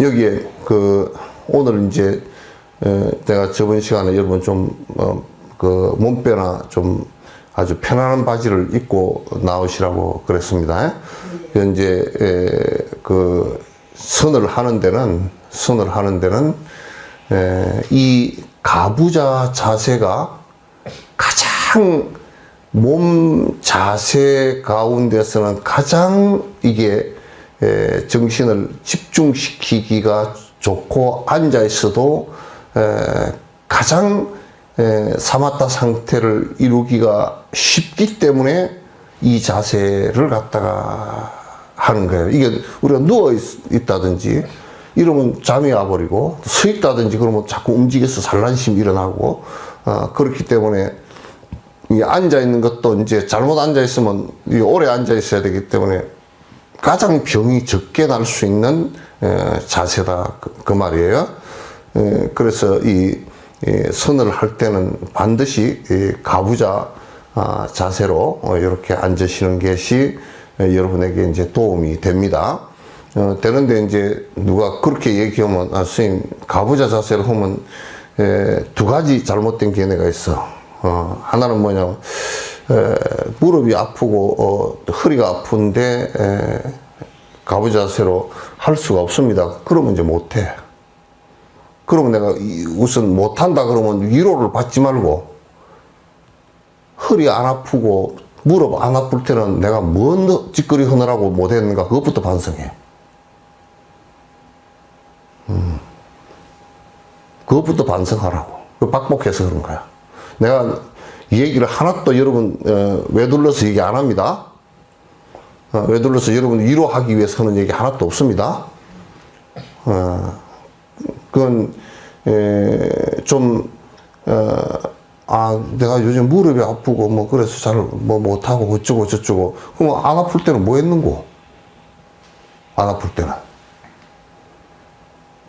여기에 오늘 이제 내가 저번 시간에 여러분 좀 몸빼나 좀 아주 편안한 바지를 입고 나오시라고 그랬습니다. 이제 선을 하는 데는 이 가부좌 자세가 가장 몸 자세 가운데서는 가장 이게 정신을 집중시키기가 좋고, 앉아 있어도 가장 사마타 상태를 이루기가 쉽기 때문에 이 자세를 갖다가 하는 거예요. 이게 우리가 누워 있다든지 이러면 잠이 와버리고, 서 있다든지 그러면 자꾸 움직여서 산란심이 일어나고, 그렇기 때문에 이 앉아 있는 것도 이제 잘못 앉아 있으면 오래 앉아 있어야 되기 때문에 가장 병이 적게 날 수 있는 자세다 그 말이에요. 그래서 이 선을 할 때는 반드시 가부좌 자세로 이렇게 앉으시는 것이 여러분에게 이제 도움이 됩니다. 되는데 이제 누가 그렇게 얘기하면, 선생님 가부좌 자세를 하면 두 가지 잘못된 견해가 있어. 하나는 뭐냐면 무릎이 아프고 허리가 아픈데 가부좌 자세로 할 수가 없습니다. 그러면 이제 못해. 그러면 내가 우선 못한다 그러면 위로를 받지 말고, 허리 안 아프고 무릎 안 아플 때는 내가 뭔 짓거리 하느라고 못했는가, 그것부터 반성해. 그것부터 반성하라고. 박복해서 그런 거야. 내가 이 얘기를 하나도 여러분 외둘러서 얘기 안 합니다. 외둘러서 여러분 위로하기 위해서 하는 얘기 하나도 없습니다. 그건 내가 요즘 무릎이 아프고 뭐 그래서 잘 뭐 못하고 어쩌고 저쩌고. 그럼 안 아플 때는 뭐 했는고? 안 아플 때는.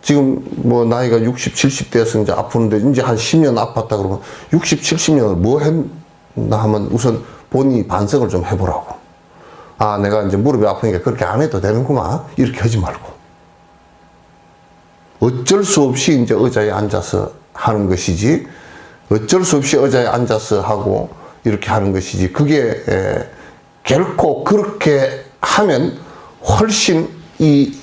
지금 뭐 나이가 60, 70 돼서 이제 아프는데 이제 한 10년 아팠다 그러면 60, 70년을 뭐 했나 하면 우선 본인이 반성을 좀 해보라고. 내가 이제 무릎이 아프니까 그렇게 안 해도 되는구만. 이렇게 하지 말고. 어쩔 수 없이 이제 의자에 앉아서 하는 것이지, 어쩔 수 없이 의자에 앉아서 하고 이렇게 하는 것이지, 그게 결코 그렇게 하면 훨씬 이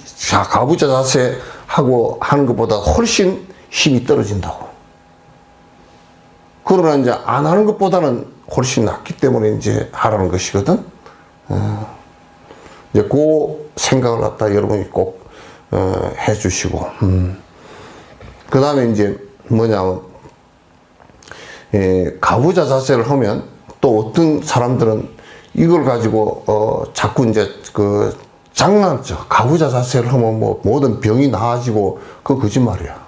가부좌 자세 하고 하는 것보다 훨씬 힘이 떨어진다고. 그러나 이제 안 하는 것보다는 훨씬 낫기 때문에 이제 하라는 것이거든. 이제 그 생각을 갖다 여러분이 꼭 해 주시고, 그 다음에 이제 뭐냐면 가부좌 자세를 하면 또 어떤 사람들은 이걸 가지고 자꾸 이제 장난쳐. 가부좌 자세를 하면 뭐 모든 병이 나아지고, 그거 거짓말이야.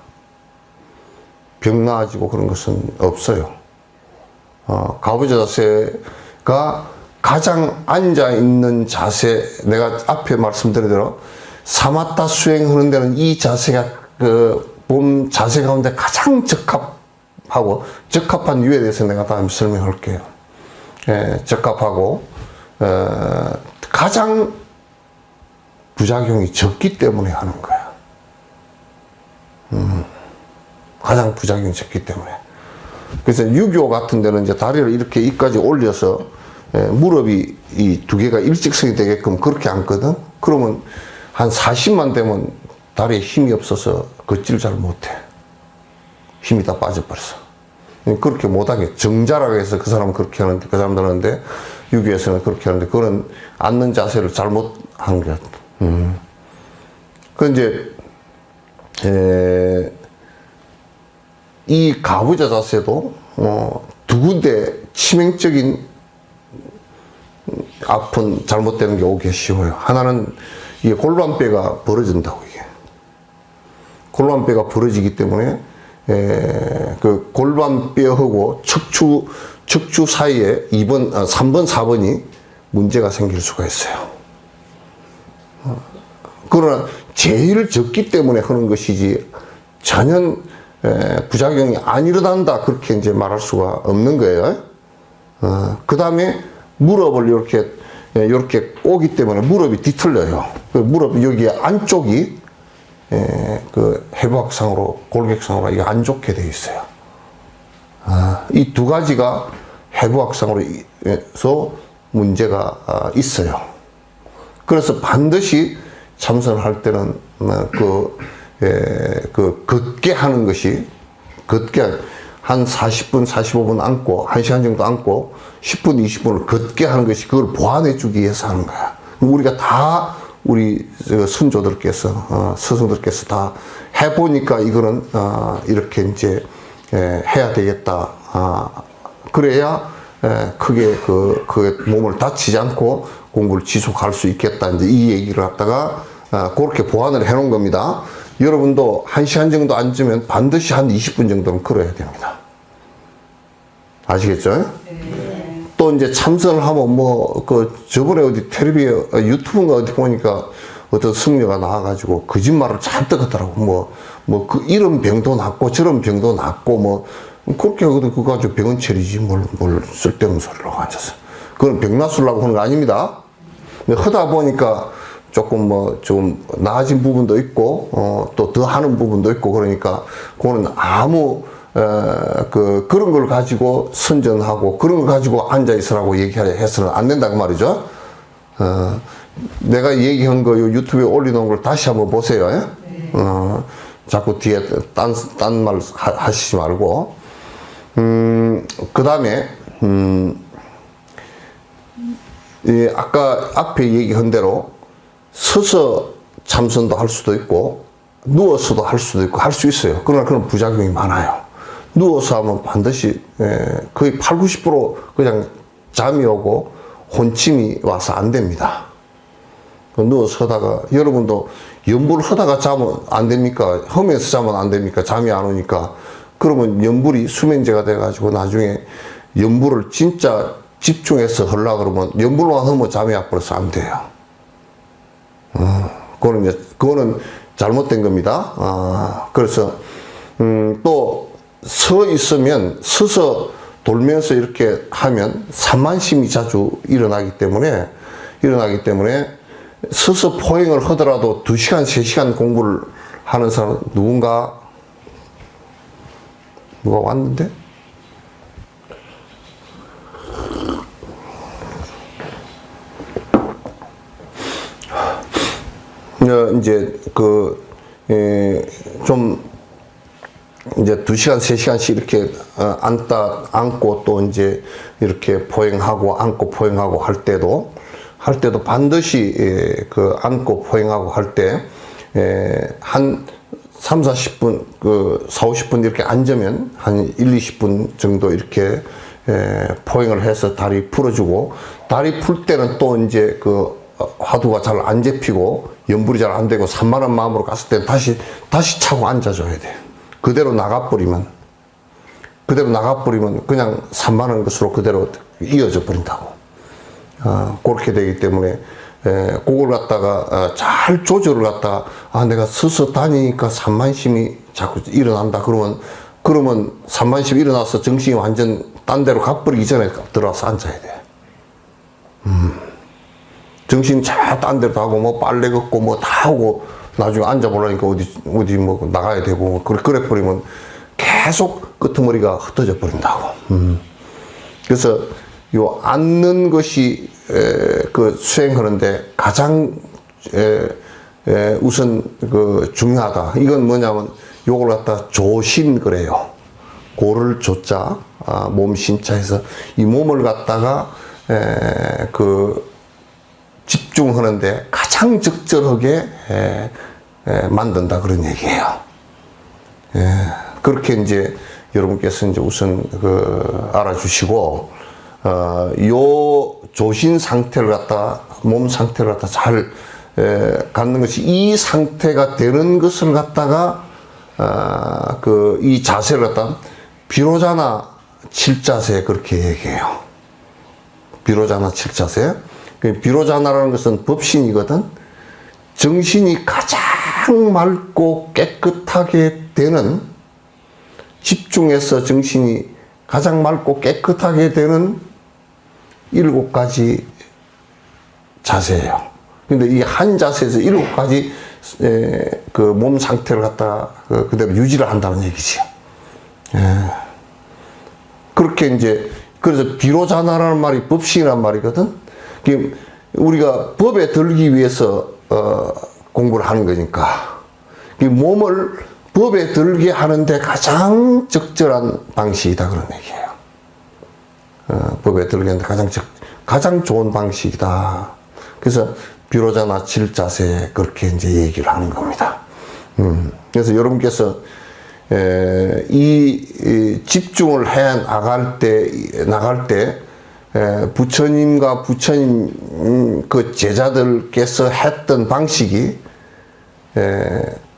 병 나아지고 그런 것은 없어요. 가부좌 자세가 가장 앉아있는 자세, 내가 앞에 말씀드린 대로 사마타 수행하는 데는 이 자세가 몸 자세 가운데 가장 적합하고, 적합한 이유에 대해서 내가 다음에 설명할게요. 적합하고 가장 부작용이 적기 때문에 하는 거야. 가장 부작용이 적기 때문에. 그래서 유교 같은 데는 이제 다리를 이렇게 이까지 올려서 무릎이 이 두 개가 일직선이 되게끔 그렇게 앉거든. 그러면 한 40만 되면 다리에 힘이 없어서 걷지를 잘 못해. 힘이 다 빠져버렸어. 그렇게 못하게 정자라고 해서 그 사람은 그렇게 하는데, 그 사람들 하는데, 유교에서는 그렇게 하는데, 그거는 앉는 자세를 잘못한 거야. 그 이제 이 가부좌 자세도 두 군데 치명적인 아픈 잘못되는 게 오기 쉬워요. 하나는 이게 골반뼈가 벌어진다고. 이게 골반뼈가 벌어지기 때문에 그 골반뼈하고 척추 사이에 3번, 4번이 문제가 생길 수가 있어요. 그러나 제일 적기 때문에 하는 것이지 전혀 부작용이 안 일어난다 그렇게 이제 말할 수가 없는 거예요. 그 다음에 무릎을 이렇게 꼬기 때문에 무릎이 뒤틀려요. 그 무릎 여기 안쪽이 그 해부학상으로 골격상으로 이게 안 좋게 되어 있어요. 이 두 가지가 해부학상으로 해서 문제가 있어요. 그래서 반드시 참선할 때는 걷게 하는 것이 걷게 한 40분, 45분 앉고 1시간 정도 앉고 10분, 20분을 걷게 하는 것이 그걸 보완해 주기 위해서 하는 거야. 우리가 다 우리 선조들께서 스승들께서 다 해보니까 이거는 이렇게 이제 해야 되겠다. 그래야 크게 그 몸을 다치지 않고 공부를 지속할 수 있겠다. 이제 이 얘기를 갖다가 그렇게 보완을 해 놓은 겁니다. 여러분도 1시간 정도 앉으면 반드시 한 20분 정도는 걸어야 됩니다. 아시겠죠? 네. 또 이제 참선을 하면 저번에 어디 텔레비에 유튜브인가 어디 보니까 어떤 승려가 나와가지고 거짓말을 잔뜩 하더라고. 그 이런 병도 낫고 저런 병도 낫고 그렇게 하거든. 그거 가지고 병은 처리지 뭘 쓸데없는 소리를 하고 앉아서. 그건 병 낫으려고 하는 거 아닙니다. 근데 하다 보니까 조금 좀 나아진 부분도 있고 또 더 하는 부분도 있고 그러니까 그거는 아무 그런 걸 가지고 선전하고 그런 걸 가지고 앉아 있으라고 얘기하려 해서는 안 된다고 말이죠. 내가 얘기한 거 유튜브에 올려놓은 걸 다시 한번 보세요. 네. 자꾸 뒤에 딴 말 하시지 말고. 그 다음에 아까 앞에 얘기한 대로 서서 참선도 할 수도 있고 누워서도 할 수도 있고 할 수 있어요. 그러나 그런 부작용이 많아요. 누워서 하면 반드시 거의 8, 90% 그냥 잠이 오고 혼침이 와서 안 됩니다. 누워서 하다가 여러분도 연불 하다가 자면 안 됩니까? 험에서 자면 안 됩니까? 잠이 안 오니까. 그러면 연불이 수면제가 돼가지고 나중에 연불을 진짜 집중해서 하려고 그러면 연불만 하면 잠이 와버려서 안 돼요. 그거는 잘못된 겁니다. 그래서 또 서 있으면 서서 돌면서 이렇게 하면 산만심이 자주 일어나기 때문에 서서 포행을 하더라도 2시간, 3시간 공부를 하는 사람 누가 왔는데? 이제 이제 2시간, 3시간씩 이렇게 앉고 또 이제 이렇게 포행하고 앉고 포행하고 할 때도 반드시 앉고 포행하고 할 때 한 3, 40분, 4, 50분 이렇게 앉으면 한 1, 20분 정도 이렇게 포행을 해서 다리 풀어주고 다리 풀 때는 또 이제 화두가 잘 안 잡히고 연불이 잘 안 되고 산만한 마음으로 갔을 때 다시 차고 앉아줘야 돼. 그대로 나가버리면 그냥 산만한 것으로 그대로 이어져 버린다고. 그렇게 되기 때문에 그걸 갖다가 잘 조절을 갖다가 내가 서서 다니니까 산만심이 자꾸 일어난다. 그러면 산만심이 일어나서 정신이 완전 딴 데로 가버리기 전에 들어와서 앉아야 돼. 정신 딴 데로 가고 빨래 걷고 다 하고 나중에 앉아보려니까 어디 나가야 되고 그래 버리면 계속 끄트머리가 흩어져 버린다고. 그래서 요 앉는 것이 그 수행하는데 가장 우선 그 중요하다. 이건 뭐냐면 요걸 갖다 조신 그래요. 고를 조자, 몸 신자해서 이 몸을 갖다가 그 집중하는데 가장 적절하게 만든다 그런 얘기예요. 그렇게 이제 여러분께서 이제 우선 그 알아주시고 요 조신 상태를 갖다 몸 상태를 갖다 잘 갖는 것이 이 상태가 되는 것을 갖다가 그 이 자세를 갖다 비로자나 칠자세 그렇게 얘기해요. 비로자나 칠자세. 비로자나라는 것은 법신이거든. 정신이 가장 맑고 깨끗하게 되는, 집중해서 정신이 가장 맑고 깨끗하게 되는 7가지 자세예요. 근데 이 한 자세에서 7가지 그 몸 상태를 갖다 그대로 유지를 한다는 얘기지. 그렇게 이제, 그래서 비로자나라는 말이 법신이란 말이거든. 우리가 법에 들기 위해서 공부를 하는 거니까 이 몸을 법에 들게 하는데 가장 적절한 방식이다 그런 얘기예요. 법에 들게 하는데 가장 좋은 방식이다. 그래서 비로자나 칠자세 그렇게 이제 얘기를 하는 겁니다. 그래서 여러분께서 이 집중을 해 나갈 때 부처님과 부처님 그 제자들께서 했던 방식이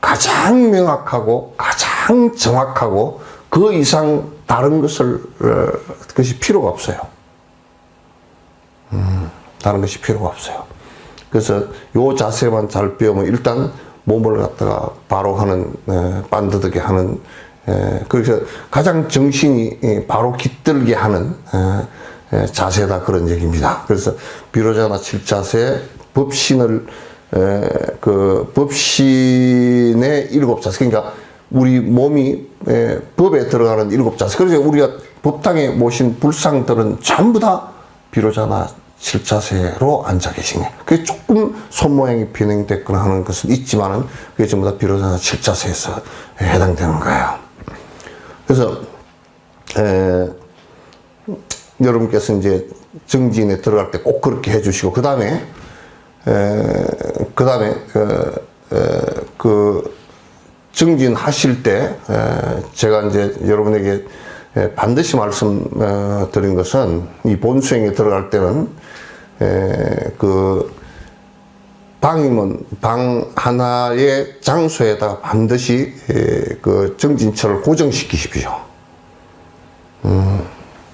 가장 명확하고 가장 정확하고 그 이상 다른 것이 필요가 없어요. 다른 것이 필요가 없어요. 그래서 요 자세만 잘 배우면 일단 몸을 갖다가 바로 하는, 반듯하게 하는, 그래서 가장 정신이 바로 깃들게 하는 자세다 그런 얘기입니다. 그래서 비로자나 칠자세, 법신을 그 법신의 7자세, 그러니까 우리 몸이 법에 들어가는 7자세. 그래서 우리가 법당에 모신 불상들은 전부 다 비로자나 칠자세로 앉아 계신 거예요. 그게 조금 손모양이 변형됐거나 하는 것은 있지만은 그게 전부 다 비로자나 칠자세에서 해당되는 거예요. 그래서 여러분께서 이제 정진에 들어갈 때 꼭 그렇게 해주시고, 그 다음에 그 정진하실 때 제가 이제 여러분에게 반드시 말씀드린 것은, 이 본수행에 들어갈 때는 그 방이면 방 하나의 장소에다가 반드시 그 정진처를 고정시키십시오.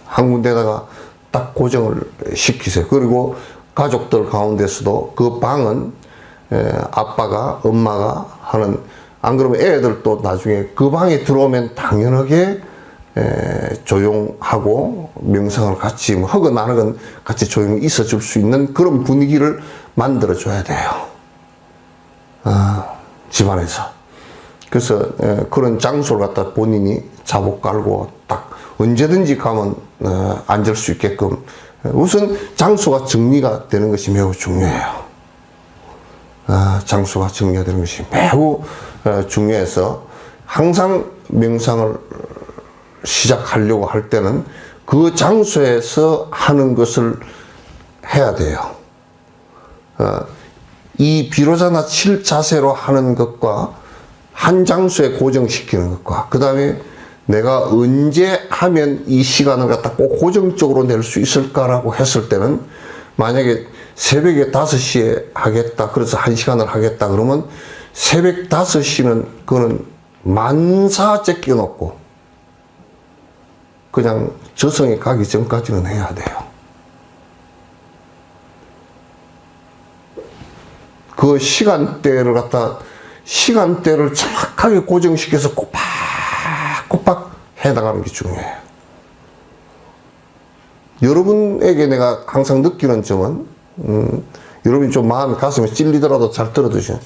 한 군데다가 딱 고정을 시키세요. 그리고 가족들 가운데서도 그 방은 아빠가, 엄마가 하는, 안 그러면 애들도 나중에 그 방에 들어오면 당연하게 조용하고 명상을 같이, 허건 안 허건 같이 조용히 있어 줄 수 있는 그런 분위기를 만들어 줘야 돼요. 집안에서. 그래서 그런 장소를 갖다 본인이 자복 깔고 딱 언제든지 가면 앉을 수 있게끔, 우선 장소가 정리가 되는 것이 매우 중요해요. 장소가 정리가 되는 것이 매우 중요해서 항상 명상을 시작하려고 할 때는 그 장소에서 하는 것을 해야 돼요. 이 비로자나 칠자세로 하는 것과 한 장소에 고정시키는 것과, 그 다음에 내가 언제 하면 이 시간을 갖다 꼭 고정적으로 낼 수 있을까라고 했을 때는, 만약에 새벽에 5시에 하겠다, 그래서 1시간을 하겠다 그러면 새벽 5시는 그거는 만사 제껴놓고 그냥 저승에 가기 전까지는 해야 돼요. 그 시간대를 정확하게 고정시켜서 꼬박꼬박 해나가는 게 중요해요. 여러분에게 내가 항상 느끼는 점은, 여러분이 좀 마음이, 가슴에 찔리더라도 잘 들어두시면,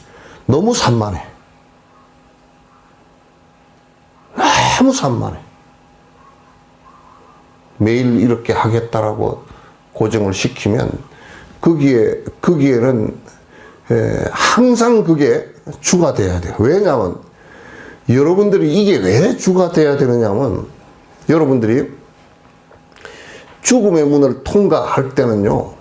너무 산만해. 아무 산만해. 매일 이렇게 하겠다라고 고정을 시키면 거기에는 항상 그게 주가 돼야 돼요. 왜냐하면 여러분들이 이게 왜 주가 돼야 되느냐면 여러분들이 죽음의 문을 통과할 때는요,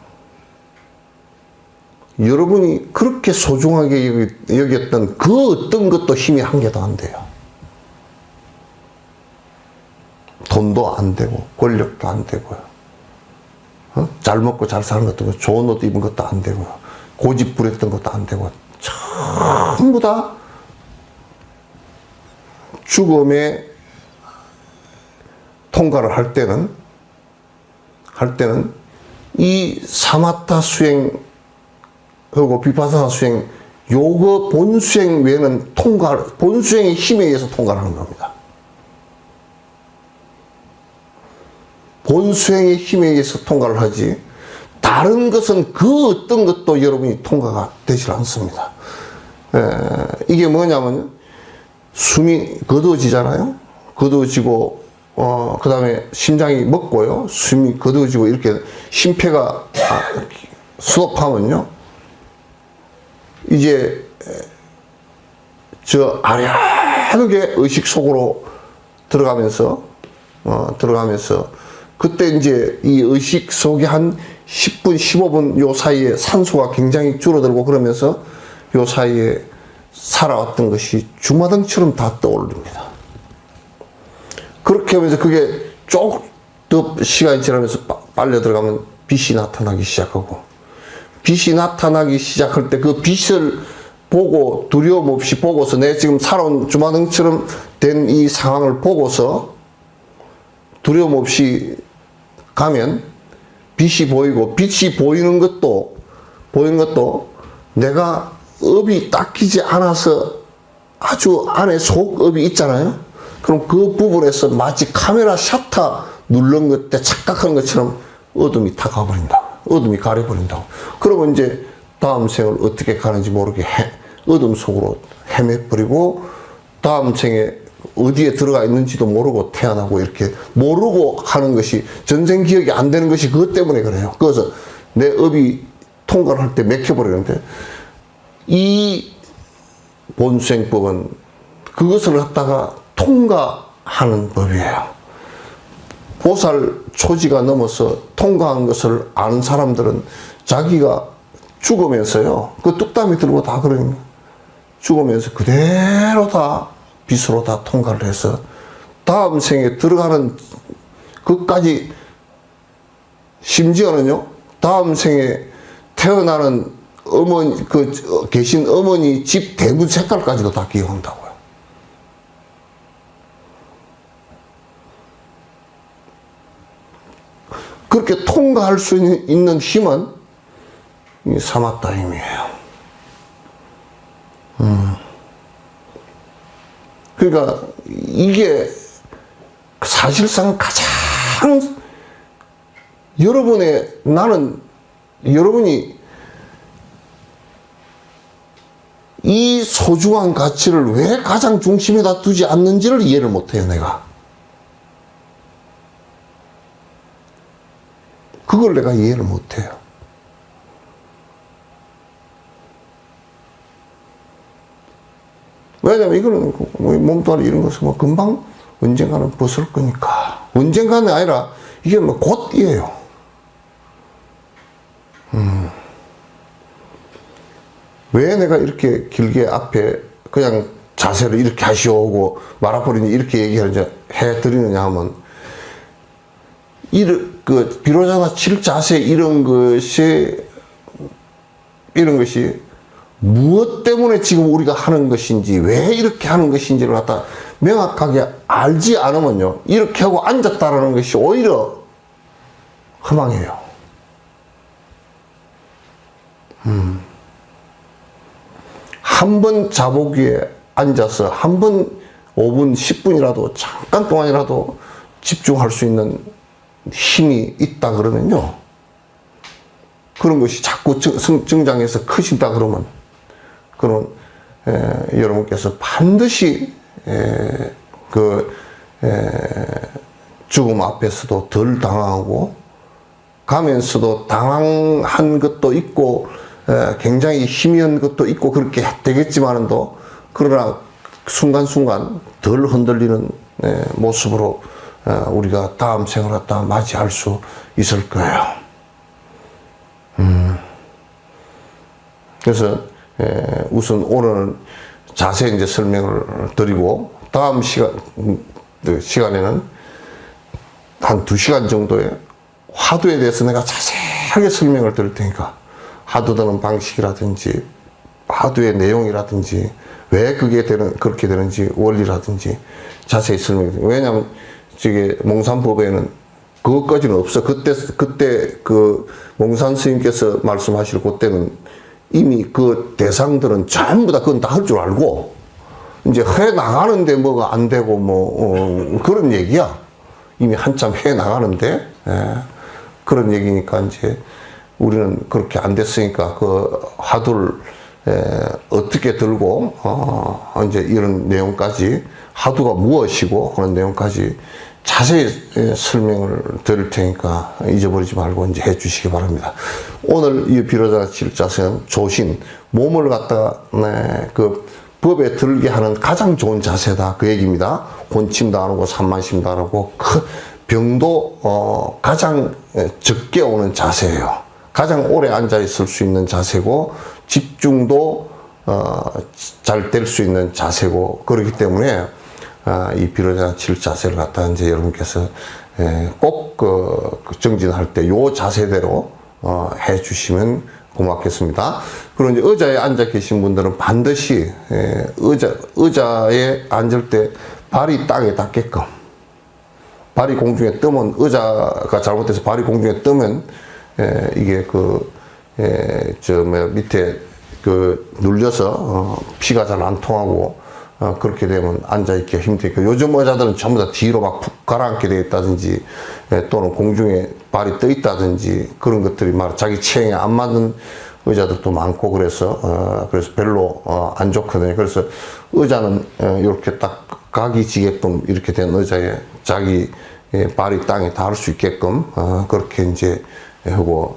여러분이 그렇게 소중하게 여겼던 그 어떤 것도 힘이 한 개도 안 돼요. 돈도 안 되고 권력도 안 되고요. 잘 먹고 잘 사는 것도, 좋은 옷 입은 것도 안 되고요. 고집 부렸던 것도 안 되고, 전부 다 죽음의 통과를 할 때는 이 사마타 수행하고 비파사나 수행, 요거 본수행 외에는 본수행의 힘에 의해서 통과를 하는 겁니다. 본수행의 힘에 의해서 통과를 하지, 다른 것은 그 어떤 것도 여러분이 통과가 되질 않습니다. 이게 뭐냐면, 숨이 거두어지잖아요? 거두어지고, 그 다음에 심장이 먹고요. 숨이 거두어지고, 이렇게 심폐가 스톱하면요. 이제, 저 아련하게 의식 속으로 들어가면서, 그때 이제 이 의식 속에 한 10분, 15분 요 사이에 산소가 굉장히 줄어들고 그러면서 요 사이에 살아왔던 것이 주마등처럼 다 떠오릅니다. 그렇게 하면서 그게 조금 더 시간이 지나면서 빨려 들어가면 빛이 나타나기 시작하고, 빛이 나타나기 시작할 때 그 빛을 보고 두려움 없이 보고서 내 지금 살아온 주마등처럼 된 이 상황을 보고서 두려움 없이 가면 빛이 보이고, 빛이 보이는 것도 내가 업이 닦이지 않아서 아주 안에 속업이 있잖아요. 그럼 그 부분에서 마치 카메라 셔터 누른 것 때 착각하는 것처럼 어둠이 다 가버린다고. 어둠이 가려버린다고. 그러면 이제 다음 생을 어떻게 가는지 모르게 어둠 속으로 헤매버리고, 다음 생에 어디에 들어가 있는지도 모르고 태어나고, 이렇게 모르고 하는 것이, 전생 기억이 안 되는 것이 그것 때문에 그래요. 그래서 내 업이 통과를 할 때 맥혀버리는데, 이 본수행법은 그것을 갖다가 통과하는 법이에요. 보살 초지가 넘어서 통과한 것을 아는 사람들은 자기가 죽으면서요, 그 뚝딱이 들고 다 그러는, 죽으면서 그대로 다 빛으로 다 통과를 해서 다음 생에 들어가는 것까지, 심지어는요, 다음 생에 태어나는 어머니, 계신 어머니 집 대문 색깔까지도 다 기억한다고요. 그렇게 통과할 수 있는 힘은 이 사마타 힘이에요. 그러니까 이게 사실상 가장 여러분이 이 소중한 가치를 왜 가장 중심에다 두지 않는지를 이해를 못해요, 내가. 그걸 내가 이해를 못해요. 왜냐면 이거는 몸뚱아리 이런 것은 뭐 금방 언젠가는 벗을 거니까. 언젠가는 아니라 이게 뭐 곧이에요. 왜 내가 이렇게 길게 앞에 그냥 자세를 이렇게 하시오고 말아버리니 이렇게 얘기하는지 해드리느냐 하면, 비로자나 칠 자세 이런 것이 무엇 때문에 지금 우리가 하는 것인지, 왜 이렇게 하는 것인지를 갖다 명확하게 알지 않으면요, 이렇게 하고 앉았다라는 것이 오히려 허망해요. 한 번 자복 위에 앉아서 한 번 5분, 10분이라도 잠깐 동안이라도 집중할 수 있는 힘이 있다 그러면요, 그런 것이 자꾸 증장해서 커진다 그러면, 여러분께서 반드시 죽음 앞에서도 덜 당황하고 가면서도 당황한 것도 있고 굉장히 희미한 것도 있고 그렇게 되겠지만도 그러나 순간순간 덜 흔들리는 모습으로 우리가 다음 생을 갖다 맞이할 수 있을 거예요. 그래서 우선 오늘 자세히 이제 설명을 드리고 다음 시간에는 한 2시간 정도의 화두에 대해서 내가 자세하게 설명을 드릴 테니까 화두 드는 방식이라든지 화두의 내용이라든지 왜 그렇게 되는지 원리라든지 자세히 설명드립니다. 왜냐하면 저게 몽산법에는 그것까지는 없어. 그때 그 몽산 스님께서 말씀하실 그때는 이미 그 대상들은 전부 다 그건 다 할 줄 알고 이제 해 나가는데 뭐가 안 되고 그런 얘기야. 이미 한참 해 나가는데 그런 얘기니까 이제 우리는 그렇게 안 됐으니까 그 화두를 어떻게 들고 이제 이런 내용까지 화두가 무엇이고 그런 내용까지 자세히 설명을 드릴 테니까 잊어버리지 말고 이제 해 주시기 바랍니다. 오늘 이 비로자 칠자세는 조신, 몸을 갖다가 그 법에 들게 하는 가장 좋은 자세다 그 얘기입니다. 혼침도 안 오고 산만심도 안 오고 병도 가장 적게 오는 자세예요. 가장 오래 앉아 있을 수 있는 자세고 집중도 잘 될 수 있는 자세고 그렇기 때문에 이 비로자 칠 자세를 갖다 이제 여러분께서 꼭 정진할 때 요 자세대로 해 주시면 고맙겠습니다. 그리고 이제 의자에 앉아 계신 분들은 반드시 의자에 앉을 때 발이 땅에 닿게끔 발이 공중에 뜨면 의자가 잘못돼서 발이 공중에 뜨면 이게 밑에 눌려서 피가 잘 안 통하고 그렇게 되면 앉아있기가 힘들고 요즘 의자들은 전부 다 뒤로 막 푹 가라앉게 되어 있다든지 또는 공중에 발이 떠 있다든지 그런 것들이 막 자기 체형에 안 맞는 의자들도 많고 그래서 별로 안 좋거든요. 그래서 의자는 이렇게 딱 각이 지게끔 이렇게 된 의자에 자기 발이 땅에 닿을 수 있게끔 그렇게 이제 하고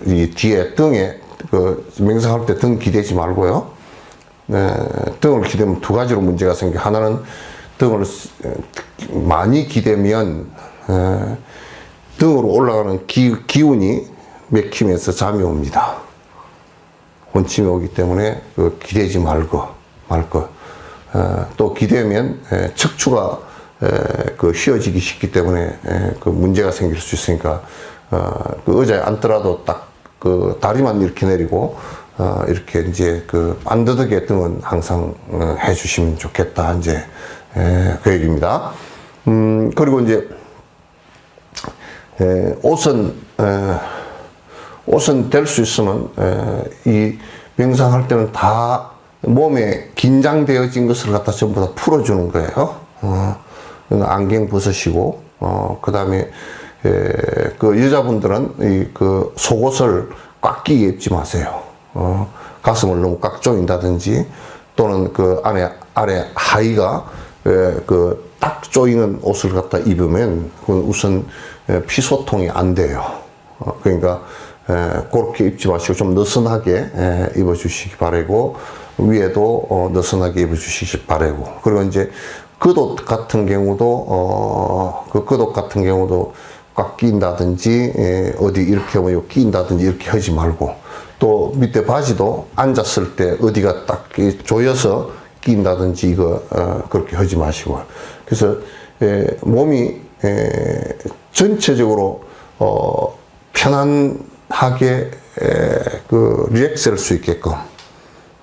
이 뒤에 등에 명상할 때 등 기대지 말고요. 등을 기대면 두 가지로 문제가 생겨. 하나는 등을 많이 기대면 등으로 올라가는 기운이 맥히면서 잠이 옵니다. 혼침이 오기 때문에 기대지 말고 또 기대면 척추가 휘어지기 쉽기 때문에 문제가 생길 수 있으니까 그 의자에 앉더라도 딱 다리만 이렇게 내리고 이렇게 이제 반듯하게 등은 항상 해 주시면 좋겠다 이제 그 얘기입니다. 그리고 이제 옷은 될 수 있으면 이 명상할 때는 다 몸에 긴장되어진 것을 갖다 전부 다 풀어주는 거예요. 안경 벗으시고 그 다음에 여자분들은 속옷을 꽉 끼게 입지 마세요. 가슴을 너무 꽉 조인다든지 또는 아래 하의가 딱 조이는 옷을 갖다 입으면 그건 우선 피소통이 안 돼요. 그러니까 그렇게 입지 마시고 좀 느슨하게 입어주시기 바라고 위에도 느슨하게 입어주시기 바라고 그리고 이제 겉옷 같은 경우도 겉옷 같은 경우도 꽉 끼인다든지 어디 이렇게 하면 끼인다든지 이렇게 하지 말고 또 밑에 바지도 앉았을 때 어디가 딱 조여서 끼인다든지 이거 그렇게 하지 마시고 그래서 몸이 전체적으로 편안하게 리렉스할 수 있게끔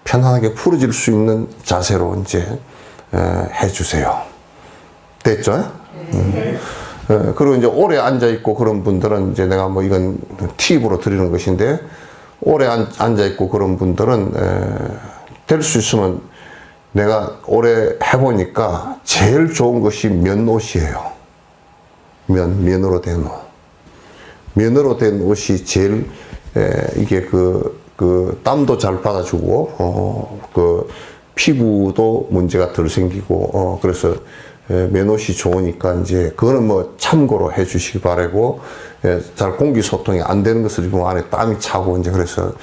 편안하게 풀어질 수 있는 자세로 이제 해주세요. 됐죠? 그리고 이제 오래 앉아 있고 그런 분들은 이제 내가 이건 팁으로 드리는 것인데 오래 앉아 있고 그런 분들은 될 수 있으면 내가 오래 해보니까 제일 좋은 것이 면옷이에요. 면으로 된 옷. 면으로 된 옷이 제일 이게 땀도 잘 받아주고 피부도 문제가 덜 생기고 그래서 맨옷이 좋으니까 이제 그거는 뭐 참고로 해 주시기 바라고, 잘 공기 소통이 안 되는 것을 입으면 안에 땀이 차고 이제 그래서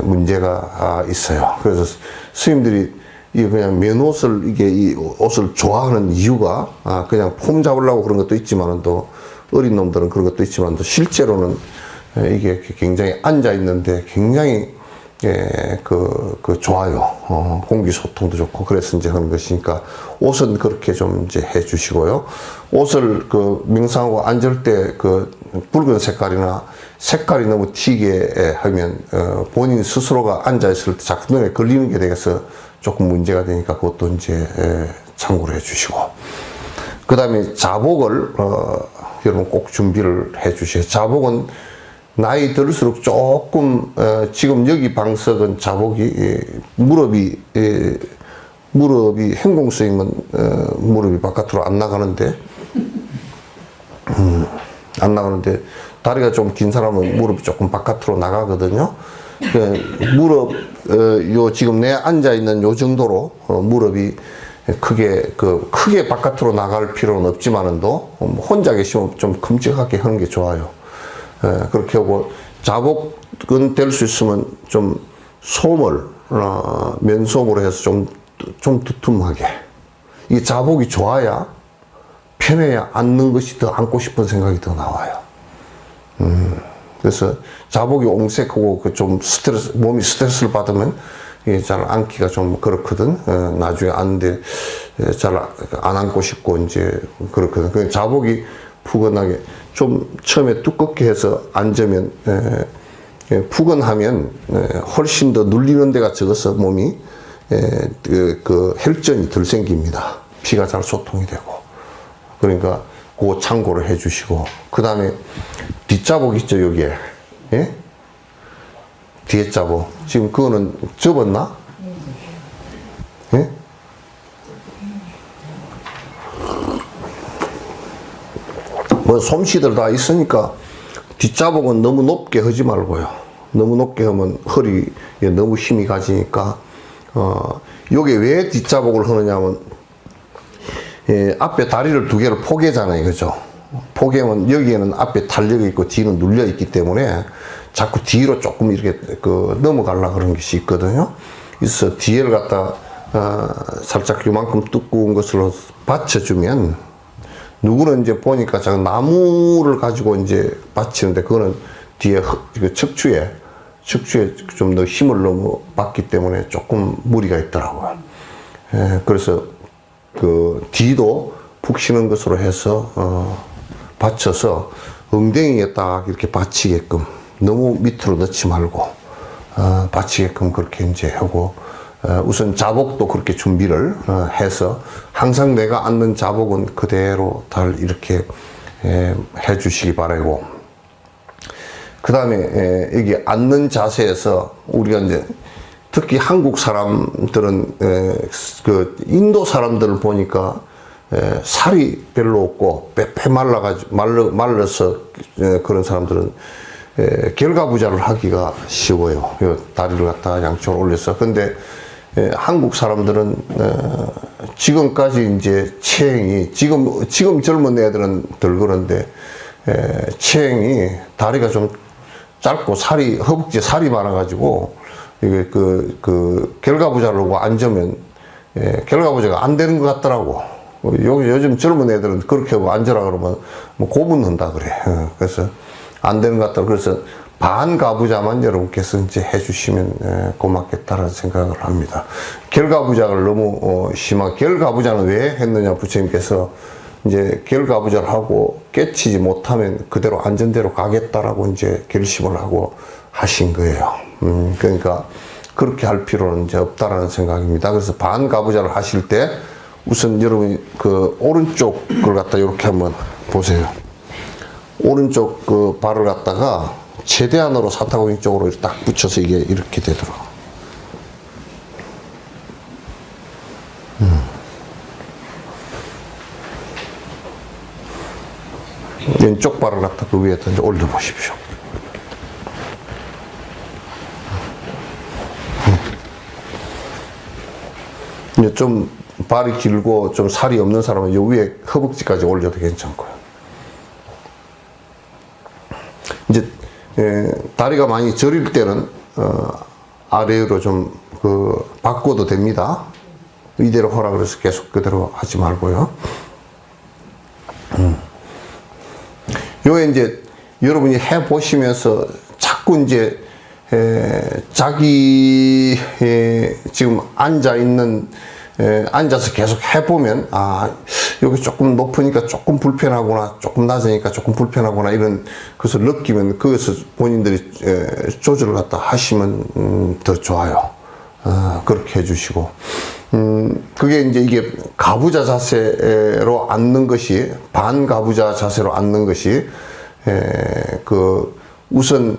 문제가 있어요. 그래서 스님들이 이 그냥 맨옷을 이게 이 옷을 좋아하는 이유가 그냥 폼 잡으려고 그런 것도 있지만은 또 어린 놈들은 그런 것도 있지만 또 실제로는 이게 굉장히 앉아 있는데 굉장히 좋아요. 공기 소통도 좋고 그래서 이제 하는 것이니까 옷은 그렇게 좀 이제 해 주시고요. 옷을 명상하고 앉을 때 붉은 색깔이나 색깔이 너무 튀게 하면 본인 스스로가 앉아 있을 때 자꾸 눈에 걸리는 게 되어서 조금 문제가 되니까 그것도 이제 참고를 해 주시고, 그 다음에 자복을 여러분 꼭 준비를 해 주셔요. 자복은 나이 들수록 조금 지금 여기 방석은 자복이 무릎이 행공 스님은 무릎이 바깥으로 안 나가는데 다리가 좀 긴 사람은 무릎이 조금 바깥으로 나가거든요. 무릎 요 지금 내 앉아 있는 요 정도로 무릎이 크게 바깥으로 나갈 필요는 없지만은도 혼자 계시면 좀 큼직하게 하는 게 좋아요. 그렇게 하고, 자복은 될 수 있으면 좀 솜을 면솜으로 해서 좀 두툼하게, 이 자복이 좋아야 편해야 앉는 것이 더 앉고 싶은 생각이 더 나와요. 그래서 자복이 옹색하고 좀 몸이 스트레스를 받으면 이게 잘 앉기가 좀 그렇거든. 나중에 앉는데 잘 안 앉고 싶고 이제 그렇거든. 그 자복이 푸근하게 좀 처음에 두껍게 해서 앉으면 푸근하면 훨씬 더 눌리는 데가 적어서 몸이 혈전이 덜 생깁니다. 피가 잘 소통이 되고. 그러니까 그거 참고를 해 주시고, 그 다음에 뒷자복 있죠, 여기에. 예? 뒤에 자복. 지금 그거는 접었나? 예? 뭐 솜씨들 다 있으니까 뒷자복은 너무 높게 하지 말고요. 너무 높게 하면 허리에 너무 힘이 가지니까 요게 왜 뒷자복을 하느냐면 앞에 다리를 두 개를 포개잖아요, 그죠? 포개면 여기에는 앞에 탄력이 있고 뒤는 눌려 있기 때문에 자꾸 뒤로 조금 이렇게 넘어가려고 그런 것이 있거든요. 그래서 뒤를 갖다 살짝 요만큼 두꺼운 것으로 받쳐주면, 누구는 이제 보니까 저 나무를 가지고 이제 받치는데 그거는 뒤에 척추에 좀 더 힘을 너무 받기 때문에 조금 무리가 있더라고요. 그래서 뒤도 푹 쉬는 것으로 해서 받쳐서 엉덩이에 딱 이렇게 받치게끔, 너무 밑으로 넣지 말고 받치게끔 그렇게 이제 하고, 우선 자복도 그렇게 준비를 해서 항상 내가 앉는 자복은 그대로 잘 이렇게 해 주시기 바라고, 그 다음에 여기 앉는 자세에서 우리가 이제 특히 한국 사람들은 인도 사람들을 보니까 살이 별로 없고 빼빼 말라서 그런 사람들은 결과부자를 하기가 쉬워요. 다리를 갖다 양쪽으로 올려서. 근데 한국 사람들은 지금까지 이제 체형이, 지금 젊은 애들은 덜 그런데 체형이 다리가 좀 짧고 허벅지에 살이 많아가지고 이게 결과부자를 하고 앉으면 결과부자가 안 되는 것 같더라고. 요즘 젊은 애들은 그렇게 하고 앉으라 그러면 뭐 고문한다 그래. 그래서 안 되는 것 같더라고. 그래서 반가부자만 여러분께서 이제 해주시면 고맙겠다라는 생각을 합니다. 결과부자를 너무 결과부자는 왜 했느냐, 부처님께서 이제 결과부자를 하고 깨치지 못하면 그대로 앉은 대로 가겠다라고 이제 결심을 하고 하신 거예요. 그러니까 그렇게 할 필요는 이제 없다라는 생각입니다. 그래서 반가부자를 하실 때 우선 여러분이 오른쪽 걸 갖다 이렇게 한번 보세요. 오른쪽 발을 갖다가 최대한으로 사타구니 쪽으로 딱 붙여서 이게 이렇게 되도록. 왼쪽 발을 갖다 그 위에다 이제 올려보십시오. 이제 좀 발이 길고 좀 살이 없는 사람은 요 위에 허벅지까지 올려도 괜찮고요. 이제 다리가 많이 저릴 때는 아래로 좀 바꿔도 됩니다. 이대로 하라 그래서 계속 그대로 하지 말고요. 요에 이제 여러분이 해 보시면서 자꾸 이제 자기 지금 앉아서 계속 해보면, 여기 조금 높으니까 조금 불편하구나, 조금 낮으니까 조금 불편하구나, 이런 것을 느끼면 그것을 본인들이 조절을 갖다 하시면 더 좋아요. 그렇게 해주시고, 그게 이제 이게 가부좌 자세로 앉는 것이, 반가부좌 자세로 앉는 것이, 우선,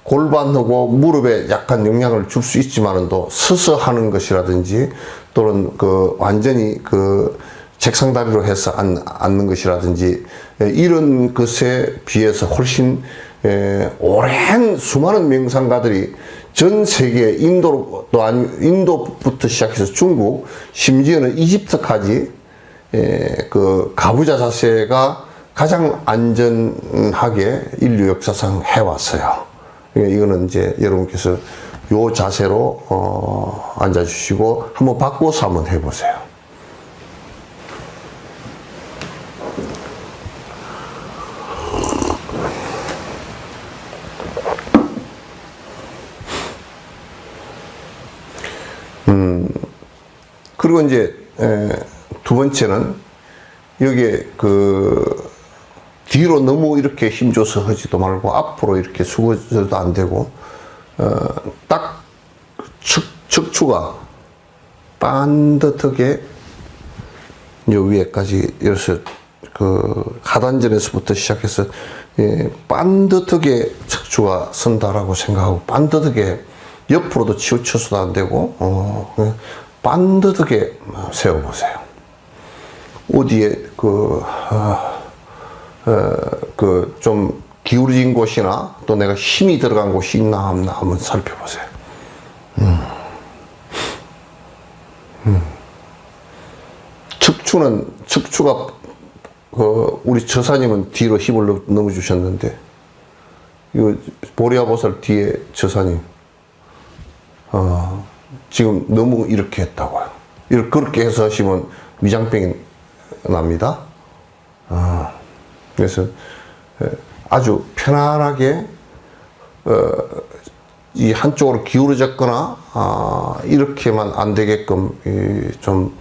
골반하고 무릎에 약간 영향을 줄 수 있지만은도 서서 하는 것이라든지 또는 완전히 책상 다리로 해서 앉는 것이라든지 이런 것에 비해서 훨씬 오랜 수많은 명상가들이 전 세계 인도부터 시작해서 중국 심지어는 이집트까지 가부좌 자세가 가장 안전하게 인류 역사상 해왔어요. 이거는 이제 여러분께서 요 자세로 앉아주시고 한번 바꿔서 한번 해보세요. 그리고 이제 두 번째는 여기에 뒤로 너무 이렇게 힘줘서 하지도 말고 앞으로 이렇게 숙어져도 안 되고 딱 척추가 반듯하게 요 위에까지 이래서 하단전에서부터 시작해서 반듯하게 척추가 선다라고 생각하고 반듯하게 옆으로도 치우쳐서도 안 되고 반듯하게 세워보세요. 어디에 좀 기울어진 곳이나 또 내가 힘이 들어간 곳이 있나 없나 한번 살펴보세요. 척추가 우리 처사님은 뒤로 힘을 넣어주셨는데 이거 보리아보살 뒤에 처사님 지금 너무 이렇게 했다고요. 그렇게 해서 하시면 위장병이 납니다. 그래서 아주 편안하게 이 한쪽으로 기울어졌거나 이렇게만 안 되게끔 좀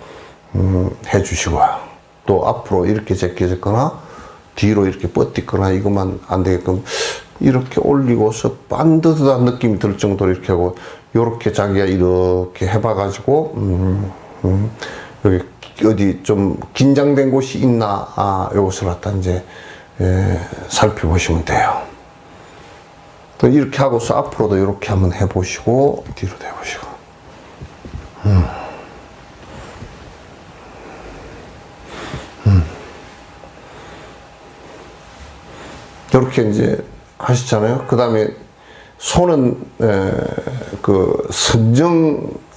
해주시고요. 또 앞으로 이렇게 제껴졌거나 뒤로 이렇게 뻗디거나 이것만 안 되게끔 이렇게 올리고서 반듯한 느낌이 들 정도로 이렇게 하고 요렇게 자기가 이렇게 해봐가지고 여기 어디 좀 긴장된 곳이 있나 요것을 갖다 이제 살펴보시면 돼요. 이렇게 하고서 앞으로도 이렇게 한번 해보시고 뒤로 대보시고 이렇게 이제 하시잖아요. 그 다음에 손은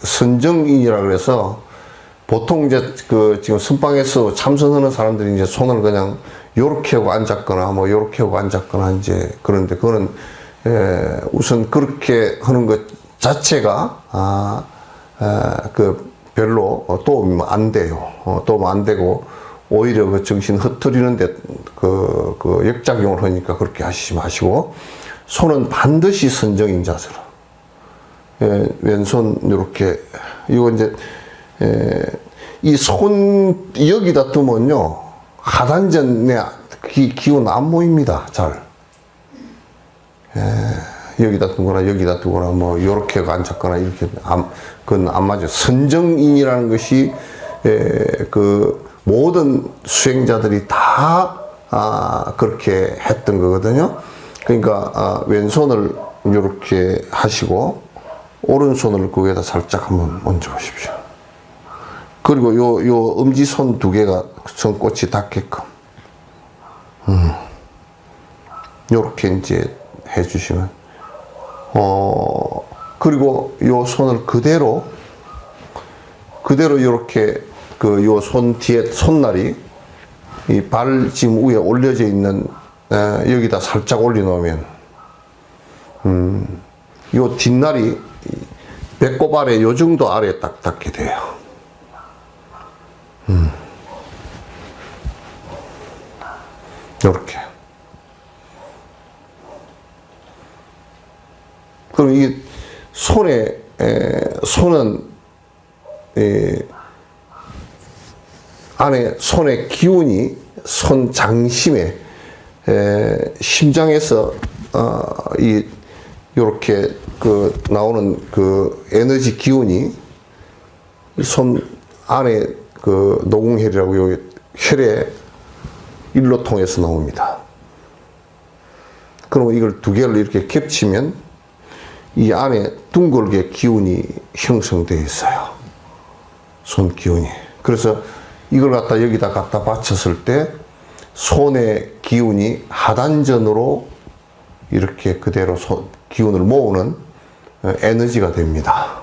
선정인이라 그래서 보통 이제 지금 선방에서 참선하는 사람들이 이제 손을 그냥 요렇게 하고 앉았거나 뭐 요렇게 하고 앉았거나 이제 그런데 그거는 우선 그렇게 하는 것 자체가 별로 도움이 안 돼요. 도움 안 되고 오히려 정신 흩트리는데 역작용을 하니까 그렇게 하시지 마시고 손은 반드시 선정인 자세로 왼손 이렇게 이거 이제 이 손 여기다 두면요 하단전에 기운 안 모입니다. 잘 여기다 두거나 여기다 두거나 뭐 이렇게 앉았거나 이렇게 그건 안 맞아요. 선정인이라는 것이 모든 수행자들이 다 그렇게 했던 거거든요. 그러니까 왼손을 이렇게 하시고 오른손을 그 위에다 살짝 한번 얹어 보십시오. 그리고 요 엄지손 두 개가 손꽃이 닿게끔 요렇게 이제 해주시면 그리고 요 손을 그대로 그대로 이렇게 그 요 손 뒤에 손날이 이 발 지금 위에 올려져 있는 여기다 살짝 올려놓으면 요 뒷날이 배꼽 아래 요 정도 아래에 딱 닿게 돼요. 요렇게. 그럼 이게 손은 안에 손의 기운이 손 장심에 심장에서 요렇게 그 나오는 그 에너지 기운이 손 안에 그 노궁혈이라고 요 혈의 일로 통해서 나옵니다. 그러면 이걸 두 개를 이렇게 겹치면 이 안에 둥글게 기운이 형성되어 있어요. 손 기운이. 그래서 이걸 여기다 갖다 받쳤을 때 손의 기운이 하단전으로 이렇게 그대로 기운을 모으는 에너지가 됩니다.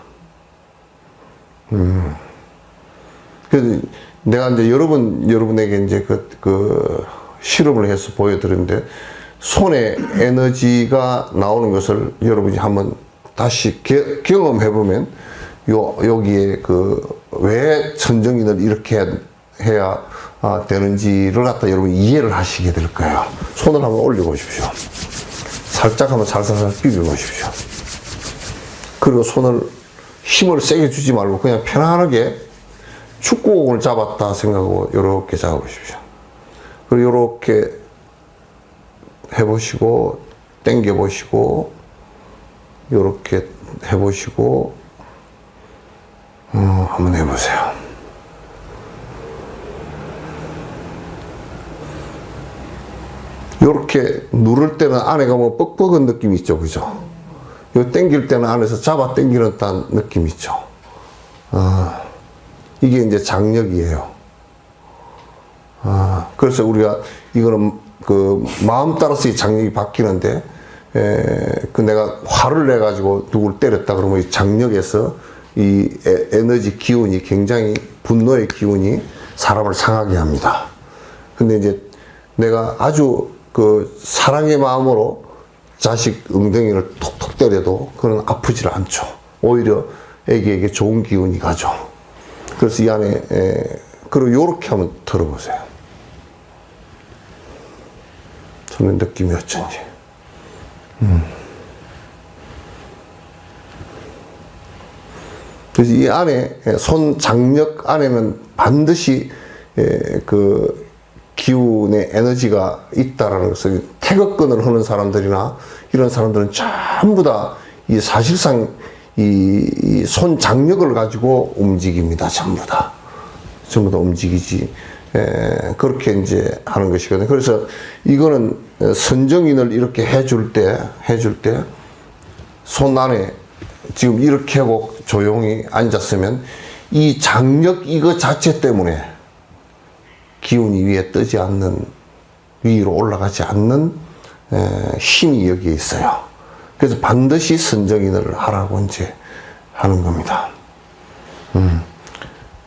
그래서 내가 이제 여러분에게 이제 그 실험을 해서 보여드렸는데, 손에 에너지가 나오는 것을 여러분이 한번 다시 경험해 보면, 여기에 왜 천정인을 이렇게 해야 되는지를 여러분이 이해를 하시게 될 거예요. 손을 한번 올려보십시오. 살짝 한번 살살살 비벼보십시오. 그리고 손을 힘을 세게 주지 말고 그냥 편안하게 축구공을 잡았다 생각하고 이렇게 잡아보십시오. 그리고 이렇게 해보시고 당겨보시고 이렇게 해보시고 한번 해보세요. 이렇게 누를 때는 안에가 뭐 뻑뻑한 느낌이 있죠, 그죠? 요 당길 때는 안에서 잡아 당기는 듯한 느낌이 있죠. 이게 이제 장력이에요. 그래서 우리가 이거는 그 마음 따라서 이 장력이 바뀌는데, 내가 화를 내 가지고 누구를 때렸다 그러면 이 장력에서 이 에너지 기운이 굉장히 분노의 기운이 사람을 상하게 합니다. 근데 이제 내가 아주 그 사랑의 마음으로 자식 엉덩이를 톡톡 때려도 그건 아프질 않죠. 오히려 애기에게 좋은 기운이 가죠. 그래서 이 안에 그리고 요렇게 한번 들어보세요. 손의 느낌이 어쩐지. 그래서 이 안에 손 장력 안에는 반드시 그 기운의 에너지가 있다라는 것을, 태극근을 하는 사람들이나 이런 사람들은 전부 다 이 사실상 이 손 장력을 가지고 움직입니다. 전부 다 움직이지. 그렇게 이제 하는 것이거든요. 그래서 이거는 선정인을 이렇게 해줄 때 손 안에 지금 이렇게 하고 조용히 앉았으면 이 장력 이거 자체 때문에 기운이 위에 뜨지 않는, 위로 올라가지 않는 힘이 여기에 있어요. 그래서 반드시 선정인을 하라고 이제 하는 겁니다.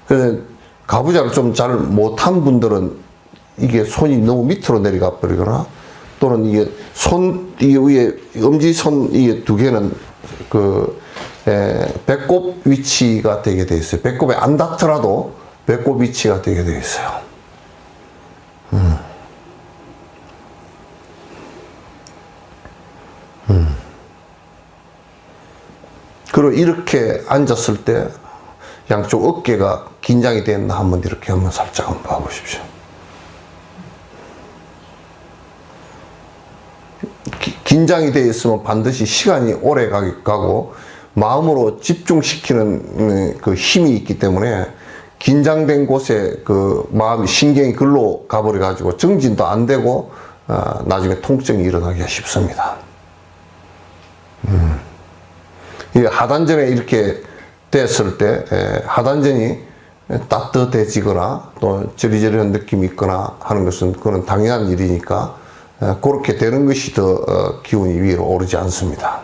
그래서 가부좌를 좀 잘 못한 분들은 이게 손이 너무 밑으로 내려가 버리거나, 또는 이게 이 위에 엄지손 이 두 개는 배꼽 위치가 되게 돼 있어요. 배꼽에 안 닿더라도 배꼽 위치가 되게 돼 있어요. 그리고 이렇게 앉았을 때 양쪽 어깨가 긴장이 됐나 한번 이렇게 한번 살짝 한번 봐보십시오. 긴장이 되어 있으면 반드시 시간이 오래 가고 마음으로 집중시키는 그 힘이 있기 때문에 긴장된 곳에 그 마음이, 신경이 글로 가버려 가지고 정진도 안 되고 나중에 통증이 일어나기가 쉽습니다. 이 하단전에 이렇게 됐을 때 하단전이 따뜻해지거나 또 저리저리한 느낌이 있거나 하는 것은 그건 당연한 일이니까 그렇게 되는 것이 더 기운이 위로 오르지 않습니다.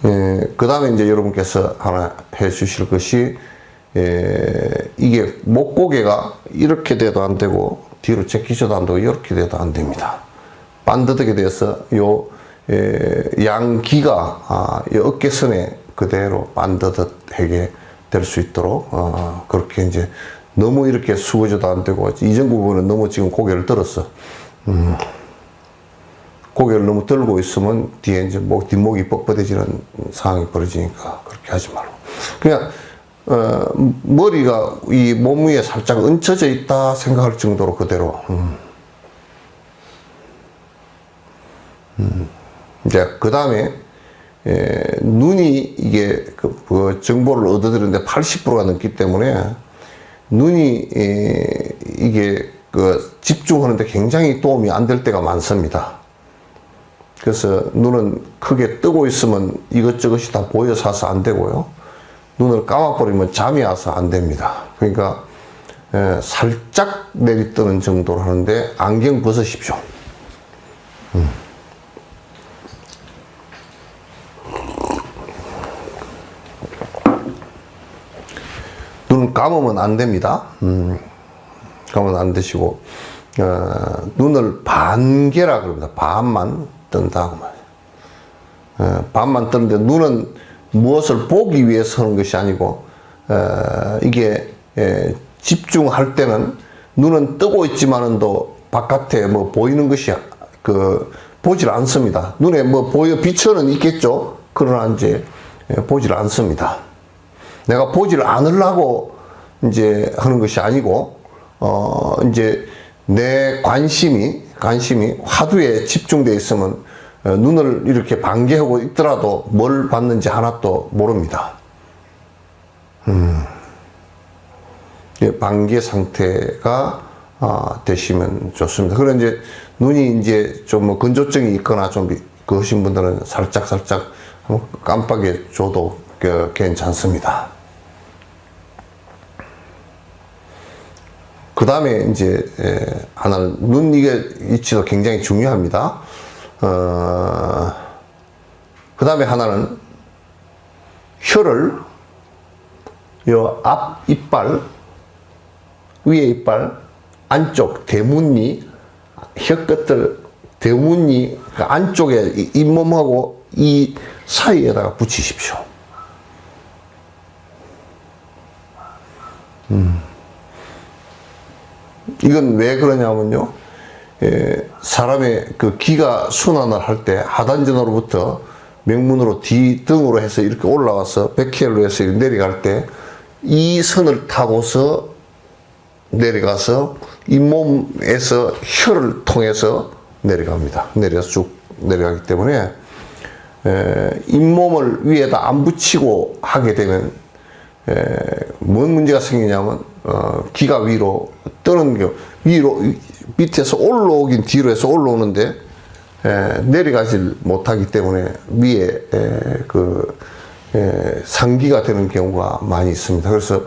그 다음에 이제 여러분께서 하나 해 주실 것이, 이게 목고개가 이렇게 돼도 안 되고, 뒤로 제끼셔도 안 되고, 이렇게 돼도 안 됩니다. 반듯하게 돼서, 양기가, 이 어깨선에 그대로 반듯하게 될 수 있도록, 그렇게 이제, 너무 이렇게 숙어져도 안 되고, 이전 부분은 너무 지금 고개를 들었어. 고개를 너무 들고 있으면 뒤에 이제 뒷목이 뻣뻣해지는 상황이 벌어지니까 그렇게 하지 말고. 그냥, 머리가 이 몸 위에 살짝 얹혀져 있다 생각할 정도로 그대로. 이제 그 다음에, 눈이 이게 그 정보를 얻어들이는데 80%가 넘기 때문에 눈이 이게 그 집중하는데 굉장히 도움이 안 될 때가 많습니다. 그래서 눈은 크게 뜨고 있으면 이것저것이 다 보여서 해서 안 되고요. 눈을 감아버리면 잠이 와서 안 됩니다. 그러니까 살짝 내리뜨는 정도로 하는데 안경 벗으십시오. 눈을 감으면 안 됩니다. 감으면 안 되시고, 눈을 반개라 그럽니다. 반만 뜬다고 말이에요. 반만 뜨는데 눈은 무엇을 보기 위해서 하는 것이 아니고, 이게 집중할 때는 눈은 뜨고 있지만은 또 바깥에 뭐 보이는 것이 보질 않습니다. 눈에 뭐 비춰는 있겠죠. 그러나 이제 보질 않습니다. 내가 보지를 않으려고 이제 하는 것이 아니고, 이제 내 관심이 화두에 집중되어 있으면 눈을 이렇게 반개하고 있더라도 뭘 봤는지 하나도 모릅니다. 반개 상태가 되시면 좋습니다. 그런 이제 눈이 이제 좀 뭐 건조증이 있거나 좀 그러신 분들은 살짝 깜빡여 줘도 괜찮습니다. 그 다음에 이제 하나는 눈 위치도 굉장히 중요합니다. 그 다음에 하나는 혀를 요 앞 이빨, 위에 이빨, 안쪽 대문니, 혀 끝을 대문니 그 안쪽에 잇몸하고 이 사이에다가 붙이십시오. 이건 왜 그러냐면요. 사람의 그 기가 순환을 할 때 하단전으로부터 명문으로 뒤등으로 해서 이렇게 올라와서 백회로 해서 내려갈 때 이 선을 타고서 내려가서 잇몸에서 혀를 통해서 내려갑니다. 내려서 쭉 내려가기 때문에 잇몸을 위에다 안 붙이고 하게 되면 뭔 문제가 생기냐면 기가 위로 뜨는 게 위로 밑에서 올라오긴 뒤로 해서 올라오는데 내려가질 못하기 때문에 위에 상기가 되는 경우가 많이 있습니다. 그래서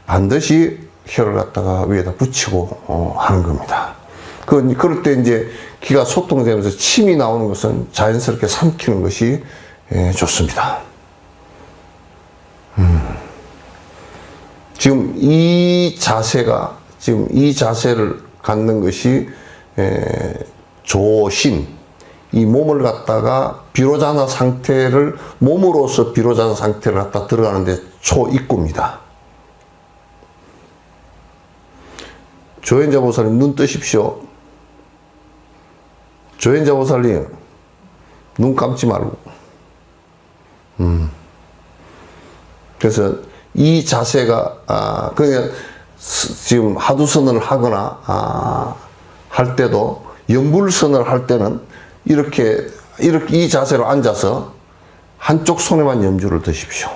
반드시 혀를 갖다가 위에다 붙이고 하는 겁니다. 그럴 때 이제 기가 소통되면서 침이 나오는 것은 자연스럽게 삼키는 것이 좋습니다. 지금 이 자세를 갖는 것이 조신, 이 몸을 갖다가 비로자나 상태를 몸으로서 비로자나 상태를 갖다 들어가는데 초입구입니다. 조현자 보살님 눈 뜨십시오. 조현자 보살님 눈 감지 말고. 그래서 이 자세가 그냥 지금 하두선을 하거나 할 때도 연불선을 할 때는 이렇게 이 자세로 앉아서 한쪽 손에만 염주를 드십시오.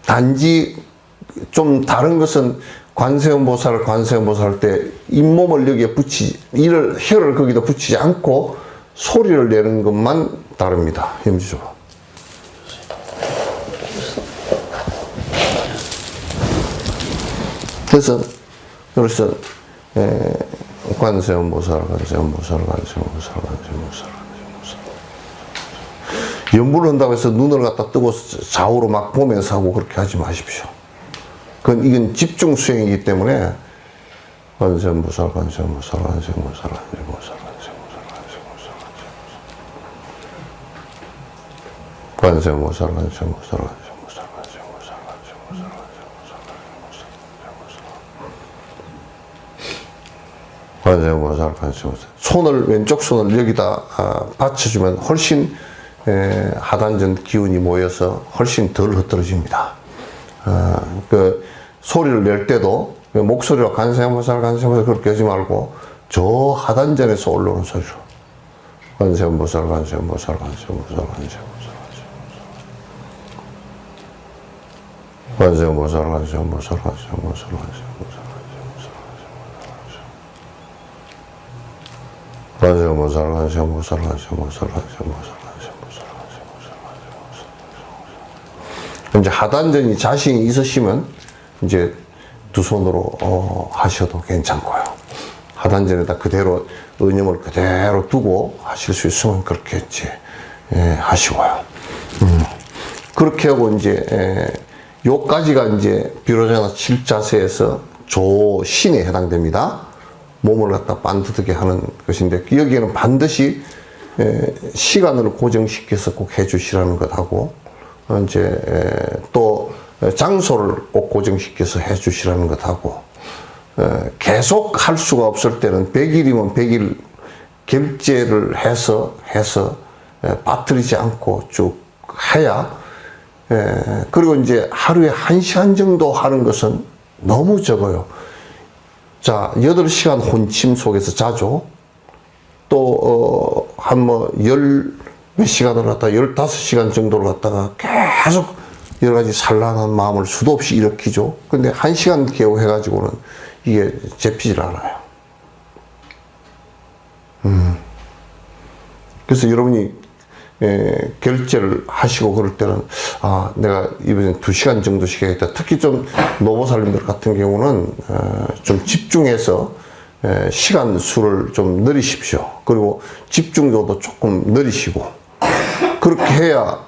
단지 좀 다른 것은 관세음보살 할 때 잇몸을 여기에 혀를 거기다 붙이지 않고 소리를 내는 것만 다릅니다. 염주조. 그래서 관세음보살. 연불을 한다고 해서 눈을 갖다 뜨고 좌우로 막 보면서 하고 그렇게 하지 마십시오. 이건 집중 수행이기 때문에 관세음보살. 손을, 왼쪽 손을 여기다 받쳐주면 훨씬 하단전 기운이 모여서 훨씬 덜 흐트러집니다. 그 소리를 낼 때도 목소리로 관세음보살 그렇게 하지 말고 저 하단전에서 올라오는 소리로 관세음보살. 이제 하단전이 자신이 있으시면 이제 두 손으로 하셔도 괜찮고요. 하단전에다 그대로 의념을 그대로 두고 하실 수 있으면 그렇게 이제 하시고요. 그렇게 하고 이제 요까지가 이제 비로자나 7자세에서 조신에 해당됩니다. 몸을 갖다 반듯하게 하는 것인데 여기에는 반드시 시간을 고정시켜서 꼭 해주시라는 것하고 이제 또 장소를 꼭 고정시켜서 해주시라는 것하고 계속 할 수가 없을 때는 100일이면 100일 결제를 해서 빠뜨리지 않고 쭉 해야 그리고 이제 하루에 1시간 정도 하는 것은 너무 적어요. 자, 8시간 혼침 속에서 자죠. 또, 몇 시간을 갖다가 15시간 정도를 갖다가 계속 여러 가지 산란한 마음을 수도 없이 일으키죠. 근데 1시간 겨우 해가지고는 이게 잡히질 않아요. 그래서 여러분이 결제를 하시고 그럴 때는 내가 이번엔 2시간 정도씩 해야겠다. 특히 좀 노보살님들 같은 경우는 좀 집중해서 시간 수를 좀 늘리십시오. 그리고 집중도도 조금 늘리시고 그렇게 해야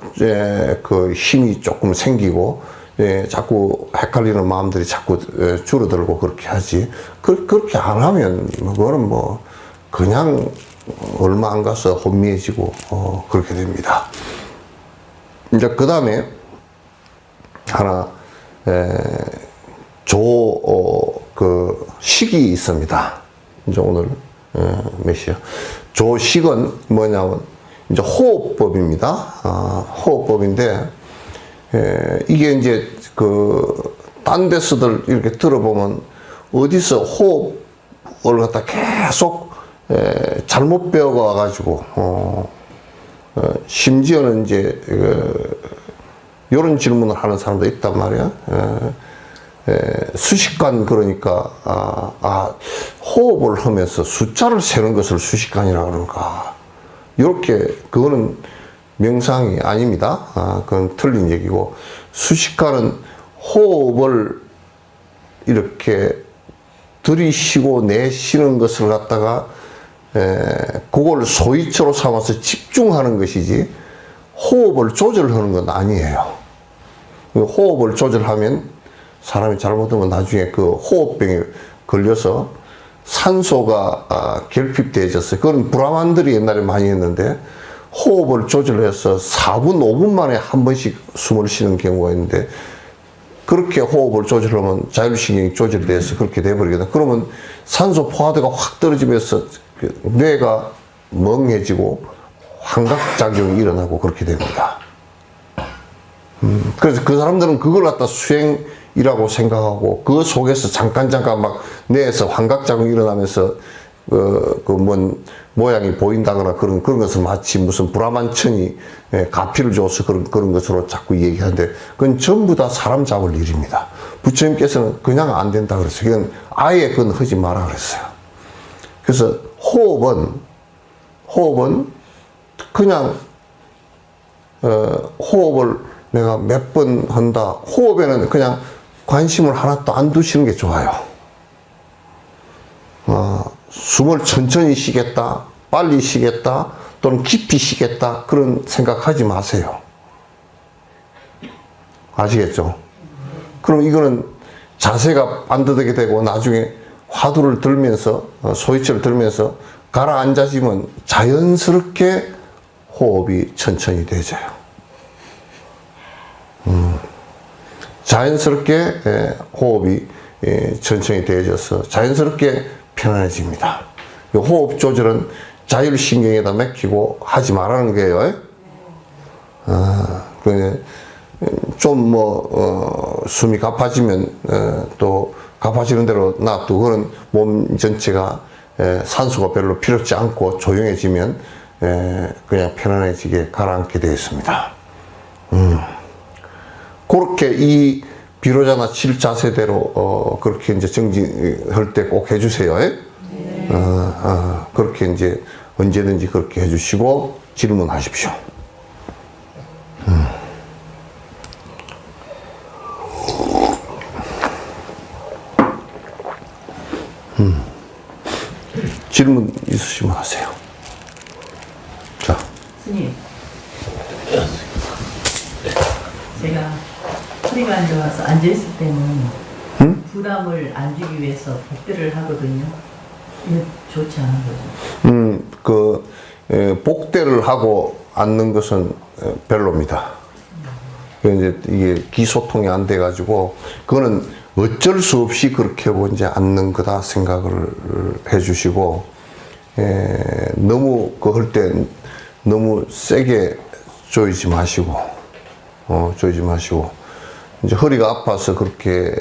그 힘이 조금 생기고 자꾸 헷갈리는 마음들이 자꾸 줄어들고 그렇게 하지. 그렇게 안 하면 그거는 뭐 그냥 얼마 안 가서 혼미해지고 그렇게 됩니다. 이제 그 다음에 하나 그 식이 있습니다. 이제 오늘 몇 시야? 조식은 뭐냐면 이제 호흡법입니다. 호흡법인데 이게 이제 그 딴 데서들 이렇게 들어보면 어디서 호흡을 갖다 계속 잘못 배워가 가지고 심지어는 이제 이런 질문을 하는 사람도 있단 말이야. 수식관 그러니까 호흡을 하면서 숫자를 세는 것을 수식관이라 그런가. 이렇게 그거는 명상이 아닙니다. 그건 틀린 얘기고 수식관은 호흡을 이렇게 들이쉬고 내쉬는 것을 갖다가 그걸 소위처로 삼아서 집중하는 것이지 호흡을 조절하는 건 아니에요. 호흡을 조절하면 사람이 잘못하면 나중에 그 호흡병에 걸려서 산소가 결핍되어졌어요. 그건 브라만들이 옛날에 많이 했는데 호흡을 조절해서 4분, 5분 만에 한 번씩 숨을 쉬는 경우가 있는데 그렇게 호흡을 조절하면 자율신경이 조절이 돼서 그렇게 돼버리거든. 그러면 산소 포화도가 확 떨어지면서 뇌가 멍해지고 환각작용이 일어나고 그렇게 됩니다. 그래서 그 사람들은 그걸 갖다 수행이라고 생각하고 그 속에서 잠깐 막 뇌에서 환각작용이 일어나면서 뭔 모양이 보인다거나 그런 것을 마치 무슨 브라만천이 가피를 줘서 그런 것으로 자꾸 얘기하는데 그건 전부 다 사람 잡을 일입니다. 부처님께서는 그냥 안 된다 그랬어요. 그건 아예 그건 하지 마라 그랬어요. 그래서 호흡은 그냥 호흡을 내가 몇 번 한다. 호흡에는 그냥 관심을 하나도 안 두시는 게 좋아요. 숨을 천천히 쉬겠다, 빨리 쉬겠다, 또는 깊이 쉬겠다, 그런 생각하지 마세요. 아시겠죠? 그럼 이거는 자세가 반듯하게 되고 나중에 화두를 들면서 소이치를 들면서 가라앉아지면 자연스럽게 호흡이 천천히 되져요. 자연스럽게 호흡이 천천히 되어져서 자연스럽게 편안해집니다. 이 호흡 조절은 자율신경에다 맡기고 하지 말라는 거예요. 좀 숨이 가빠지면 또 가빠지는 대로 놔두고, 그런 몸 전체가 산소가 별로 필요치 않고 조용해지면 그냥 편안해지게 가라앉게 되어 있습니다. 그렇게 이 비로자나 칠 자세대로 그렇게 이제 정진할 때 꼭 해주세요. 그렇게 이제 언제든지 그렇게 해주시고 질문하십시오. 질문 있으시면 하세요. 자. 스님, 제가 허리가 안 좋아서 앉아있을 때는 부담을 안 주기 위해서 복대를 하거든요. 이거 좋지 않은 거죠. 복대를 하고 앉는 것은 별로입니다. 이제 이게 기소통이 안 돼가지고, 그거는 어쩔 수 없이 그렇게 하고 이제 앉는 거다 생각을 해주시고, 너무 할 때 너무 세게 조이지 마시고, 이제 허리가 아파서 그렇게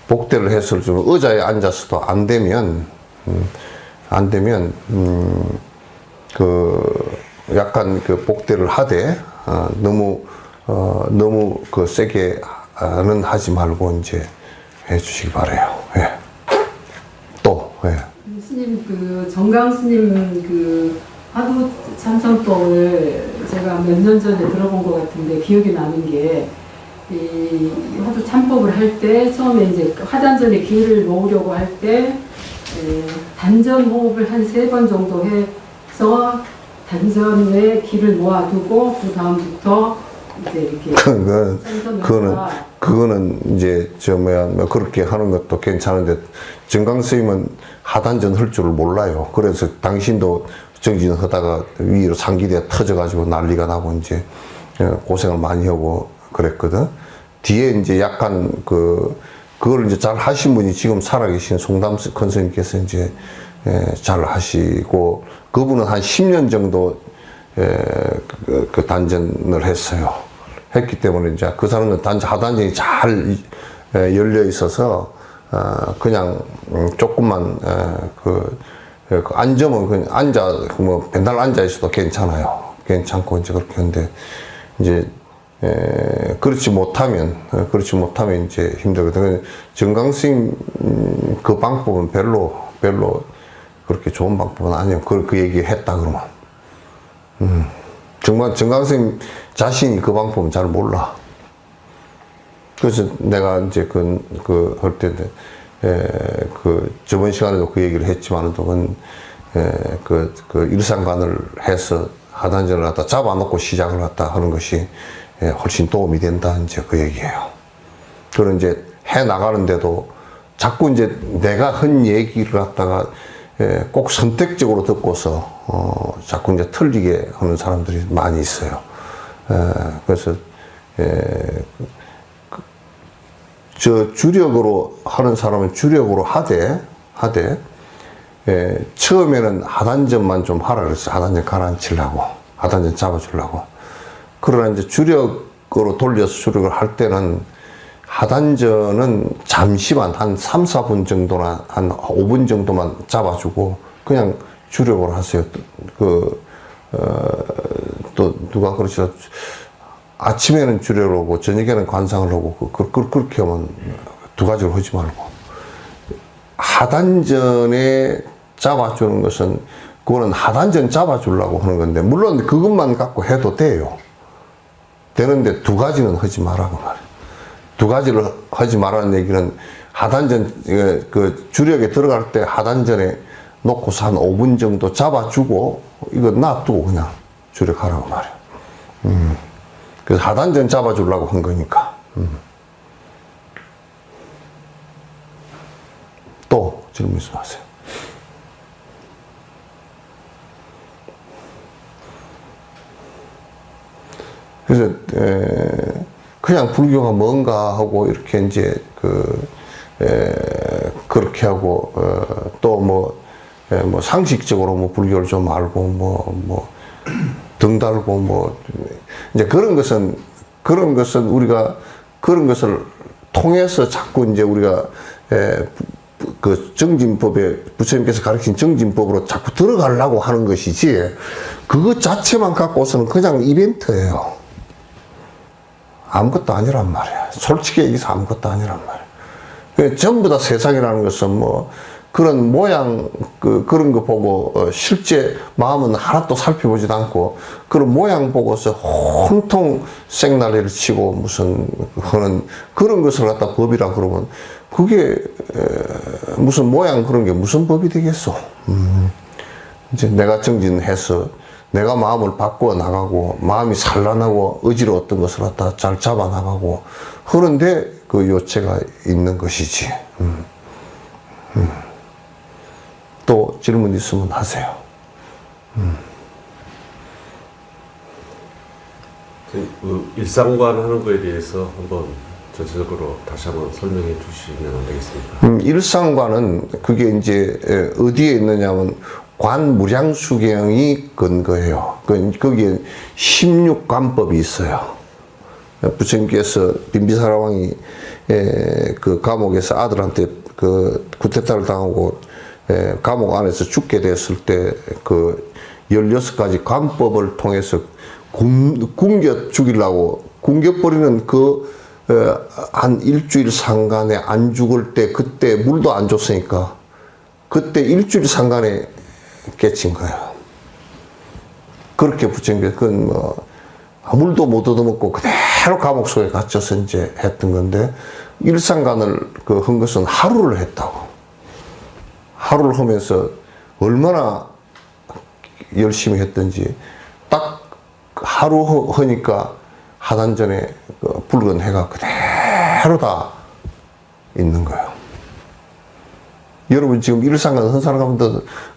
복대를 해서 좀 의자에 앉아서도 안 되면, 약간 복대를 하되, 너무 세게는 하지 말고 이제 해주시기 바래요. 예. 또, 예. 스님, 정강 스님 화두 참선법을 제가 몇 년 전에 들어본 것 같은데 기억이 나는 게, 이 화두 참법을 할 때 처음에 이제 화단전에 기를 모으려고 할 때 단전 호흡을 한 3번 정도 해서 단전에 기를 모아두고 그 다음부터 이제 이렇게 그거는 이제 그렇게 하는 것도 괜찮은데, 정강 스님은 하단전 할 줄을 몰라요. 그래서 당신도 정진을 하다가 위로 상기대가 터져가지고 난리가 나고 이제 고생을 많이 하고 그랬거든. 뒤에 이제 약간 그걸 이제 잘 하신 분이 지금 살아계신 송담 선생님께서 이제 잘 하시고, 그분은 한 10년 정도 그 단전을 했기 때문에 이제 그 사람은 하단전이 잘 열려 있어서 그냥 조금만 앉으면 그냥 맨날 앉아 있어도 괜찮고 이제 그렇게 하는데, 이제 그렇지 못하면 이제 힘들거든요. 정강 스님 그 방법은 별로 그렇게 좋은 방법은 아니에요. 그 얘기 했다 그러면. 정말 정강 스님 자신이 그 방법은 잘 몰라. 그래서 내가 이제 할 때, 저번 시간에도 그 얘기를 했지만은, 일상관을 해서 하단전을 갖다 잡아놓고 시작을 갖다 하는 것이 훨씬 도움이 된다, 이제 그 얘기예요. 그런 이제 해 나가는데도 자꾸 이제 내가 한 얘기를 갖다가 꼭 선택적으로 듣고서 자꾸 이제 틀리게 하는 사람들이 많이 있어요. 그래서 주력으로 하는 사람은 주력으로 하되 처음에는 하단전만 좀 하라 그랬어요. 하단전 가라앉히려고, 하단전 잡아주려고. 그러나 이제 주력으로 돌려서 주력을 할 때는 하단전은 잠시만 한 3, 4분 정도나 한 5분 정도만 잡아주고 그냥 주력으로 하세요. 또 누가 그러시죠? 아침에는 주력을 하고 저녁에는 관상을 하고 그렇게 하면 두 가지를 하지 말고, 하단전에 잡아주는 것은 그거는 하단전 잡아주려고 하는 건데, 물론 그것만 갖고 해도 돼요. 되는데 두 가지는 하지 말라고 말이에요. 두 가지를 하지 말라는 얘기는, 하단전 주력에 들어갈 때 하단전에 놓고서 한 5분 정도 잡아주고 이거 놔두고 그냥 줄에 가라고 말이야. 그래서 하단전 잡아주려고 한 거니까. 또 질문 있으세요? 그래서 그냥 불교가 뭔가 하고 이렇게 이제 그렇게 하고 또 뭐 상식적으로 뭐 불교를 좀 알고 뭐 등 달고 뭐 이제 그런 것은 우리가 그런 것을 통해서 자꾸 이제 우리가 그 정진법에 부처님께서 가르친 정진법으로 자꾸 들어가려고 하는 것이지 그것 자체만 갖고서는 그냥 이벤트예요. 아무것도 아니란 말이야. 솔직히 얘기해서 아무것도 아니란 말이야. 전부 다 세상이라는 것은 뭐 그런 모양 그런 거 보고 실제 마음은 하나도 살펴보지도 않고 그런 모양 보고서 온통 생난리를 치고 무슨 하는 그런 것을 갖다 법이라 그러면 그게 무슨 모양 그런 게 무슨 법이 되겠어. 이제 내가 정진해서 내가 마음을 바꾸어 나가고 마음이 산란하고 의지로 어떤 것을 갖다 잘 잡아 나가고 그런데 그 요체가 있는 것이지. 또 질문 있으면 하세요. 그 일상관 하는 거에 대해서 한번 전체적으로 다시 한번 설명해 주시면 안 되겠습니까? 일상관은 그게 이제 어디에 있느냐면 관무량수경이 근거예요. 거기에 16관법이 있어요. 부처님께서 빈비사라왕이 그 감옥에서 아들한테 그 쿠데타를 당하고 감옥 안에서 죽게 됐을 때 그 16가지 관법을 통해서 굶겨 죽이려고 굶겨버리는 한 일주일 상간에 안 죽을 때 그때 물도 안 줬으니까 그때 일주일 상간에 깨친 거예요. 그렇게 부처님께서 그건 뭐 물도 못 얻어먹고 그대로 감옥 속에 갇혀서 이제 했던 건데 일상간을 한 것은 하루를 했다고. 하루를 하면서 얼마나 열심히 했던지 딱 하루 하니까 하단전에 붉은 해가 그대로 다 있는 거예요. 여러분 지금 일상간 한 사람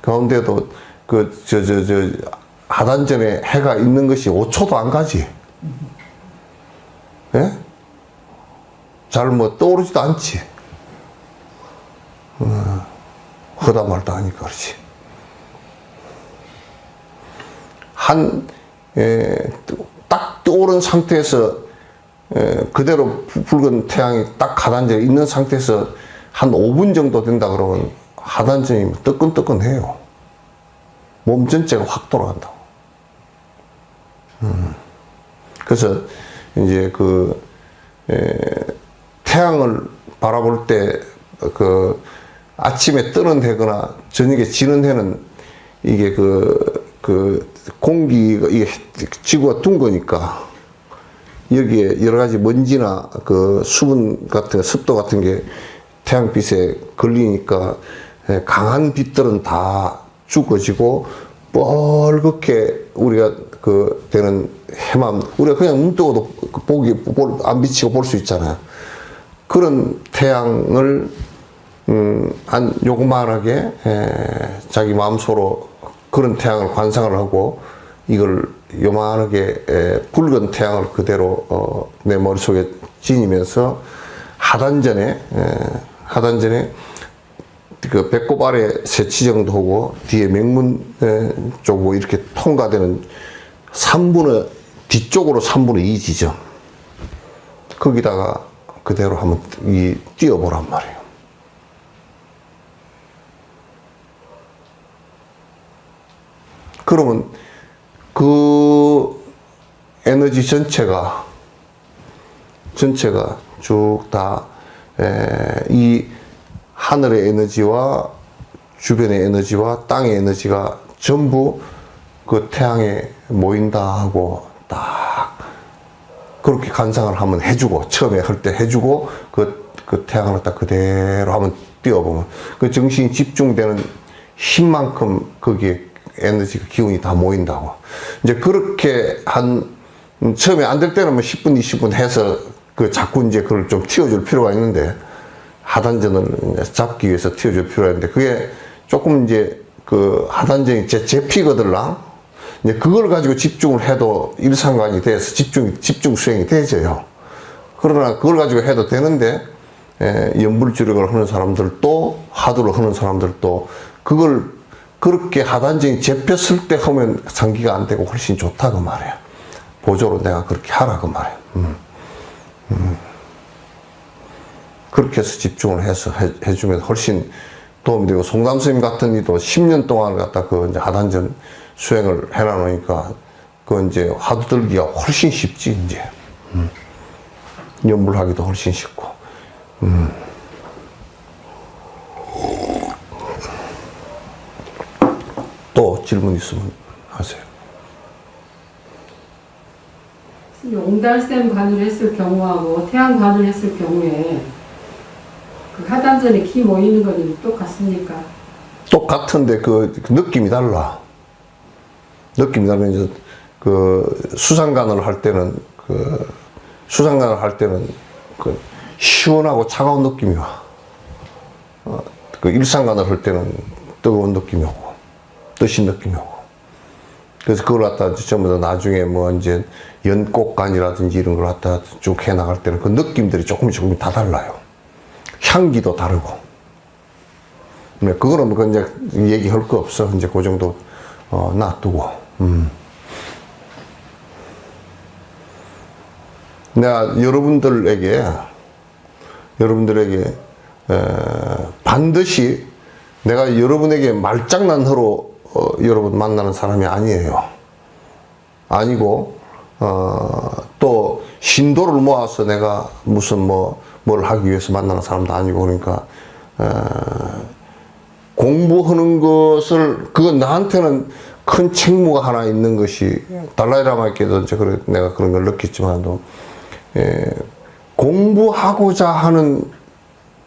가운데도 하단전에 해가 있는 것이 5초도 안 가지. 예? 잘 뭐 떠오르지도 않지. 허다 말다 하니까 그렇지. 딱 떠오른 상태에서 그대로 붉은 태양이 딱 하단전에 있는 상태에서 한 5분 정도 된다 그러면 하단전이 뜨끈뜨끈해요. 몸 전체가 확 돌아간다고. 그래서 이제 태양을 바라볼 때 아침에 뜨는 해거나 저녁에 지는 해는 이게 공기가 이게 지구가 둔 거니까 여기에 여러 가지 먼지나 수분 같은 습도 같은 게 태양빛에 걸리니까 강한 빛들은 다 죽어지고 뻘겋게 우리가 되는 해만 우리가 그냥 눈 뜨고도 안 비치고 볼 수 있잖아요. 그런 태양을 한 요그만하게 자기 마음속으로 그런 태양을 관상을 하고 이걸 요만하게 붉은 태양을 그대로 내 머릿속에 지니면서 하단전에 그 배꼽 아래 세치 정도 하고 뒤에 명문 쪽으로 이렇게 통과되는 3분의 뒤쪽으로 3분의 2 지점 거기다가 그대로 한번 띄워보란 말이에요. 그러면 그 에너지 전체가 쭉 다 이 하늘의 에너지와 주변의 에너지와 땅의 에너지가 전부 그 태양에 모인다 하고 딱 그렇게 관상을 한번 해주고 처음에 할 때 해주고 그 태양을 딱 그대로 한번 띄워보면 그 정신이 집중되는 힘만큼 거기에 에너지가 기운이 다 모인다고. 이제 그렇게 처음에 안 될 때는 뭐 10분, 20분 해서 그 자꾸 이제 그걸 좀 튀어줄 필요가 있는데, 하단전을 잡기 위해서 튀어줄 필요가 있는데, 그게 조금 이제 그 하단전이 제피거들랑 이제 그걸 가지고 집중을 해도 일상관이 돼서 집중 수행이 되져요. 그러나 그걸 가지고 해도 되는데, 연불주력을 하는 사람들도, 하두를 하는 사람들도 그걸 그렇게 하단전이 잡혔을 때 하면 상기가 안 되고 훨씬 좋다 그 말이에요. 보조로 내가 그렇게 하라 그 말이에요. 그렇게 해서 집중을 해서 해주면 훨씬 도움이 되고, 송담 스님 같은 이도 10년 동안 갖다 그 이제 하단전 수행을 해놔놓으니까 그 이제 화두 들기가 훨씬 쉽지 이제. 연불하기도 훨씬 쉽고. 또 질문 있으면 하세요. 옹달샘 관을 했을 경우하고 태양 관을 했을 경우에 그 하단전에 기 모이는 건 똑같습니까? 똑같은데 그 느낌이 달라. 느낌이 다르면 이제 그 수상간을 할 때는 그 시원하고 차가운 느낌이 와. 그 일상간을 할 때는 뜨거운 느낌이 오고, 뜨신 느낌이 오고. 그래서 그걸 갖다 전부 다 나중에 뭐 이제 연꽃간이라든지 이런 걸 갖다 쭉 해 나갈 때는 그 느낌들이 조금씩 다 달라요. 향기도 다르고. 네, 그거는 뭐 이제 얘기할 거 없어. 이제 그 정도 놔두고. 내가 여러분들에게 반드시 내가 여러분에게 말장난으로 여러분 만나는 사람이 아니에요. 아니고 또 신도를 모아서 내가 무슨 뭘 하기 위해서 만나는 사람도 아니고, 그러니까 공부하는 것을, 그건 나한테는 큰 책무가 하나 있는 것이, 달라이라마께도 이제 내가 그런 걸 느꼈지만도, 공부하고자 하는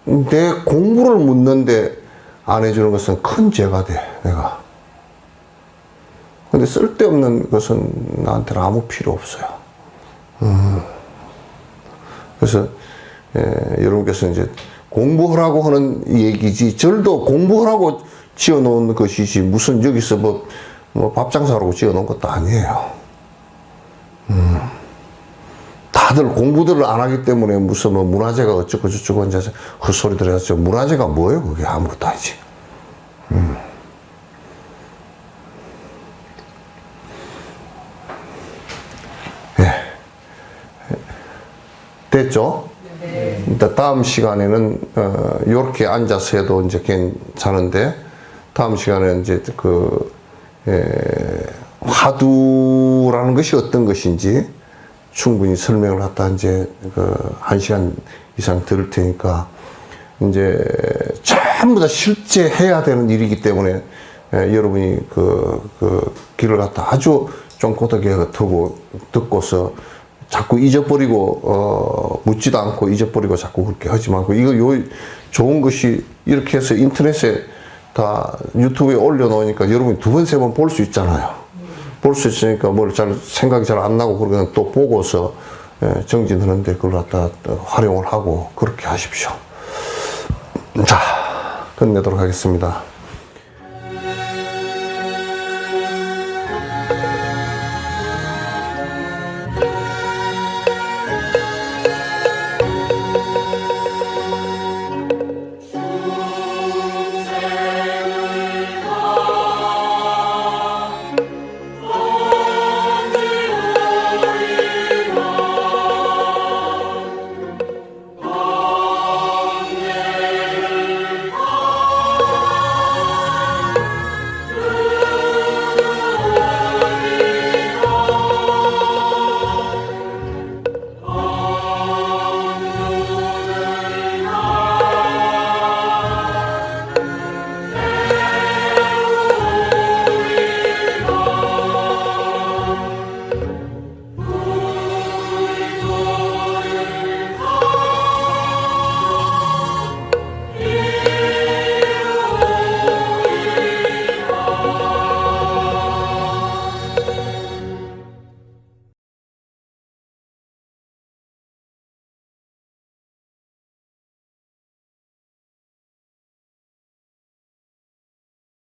내 공부를 묻는데 안 해주는 것은 큰 죄가 돼, 내가. 근데 쓸데없는 것은 나한테는 아무 필요 없어요. 그래서 여러분께서 이제 공부하라고 하는 얘기지, 절도 공부하라고 지어놓은 것이지 무슨 여기서 뭐 밥장사라고 지어놓은 것도 아니에요. 다들 공부들을 안 하기 때문에 무슨 뭐 문화재가 어쩌고 저쩌고 이제 헛소리들 해서, 문화재가 뭐예요? 그게 아무것도 아니지. 됐죠? 네. 일단 다음 시간에는 이렇게 앉아서 해도 이제 괜찮은데, 다음 시간에는 이제 화두라는 것이 어떤 것인지 충분히 설명을 갖다 이제 1시간 이상 들을 테니까, 이제 전부 다 실제 해야 되는 일이기 때문에 여러분이 그 길을 갖다 아주 쫑꼬하게 듣고서 자꾸 잊어버리고 묻지도 않고 잊어버리고 자꾸 그렇게 하지 말고, 이거 좋은 것이 이렇게 해서 인터넷에 다 유튜브에 올려놓으니까 여러분이 2번, 3번 볼 수 있잖아요. 볼 수 있으니까 뭘 생각이 잘 안 나고 그러면 또 보고서 정진하는데 그걸 갖다 활용을 하고 그렇게 하십시오. 자, 끝내도록 하겠습니다.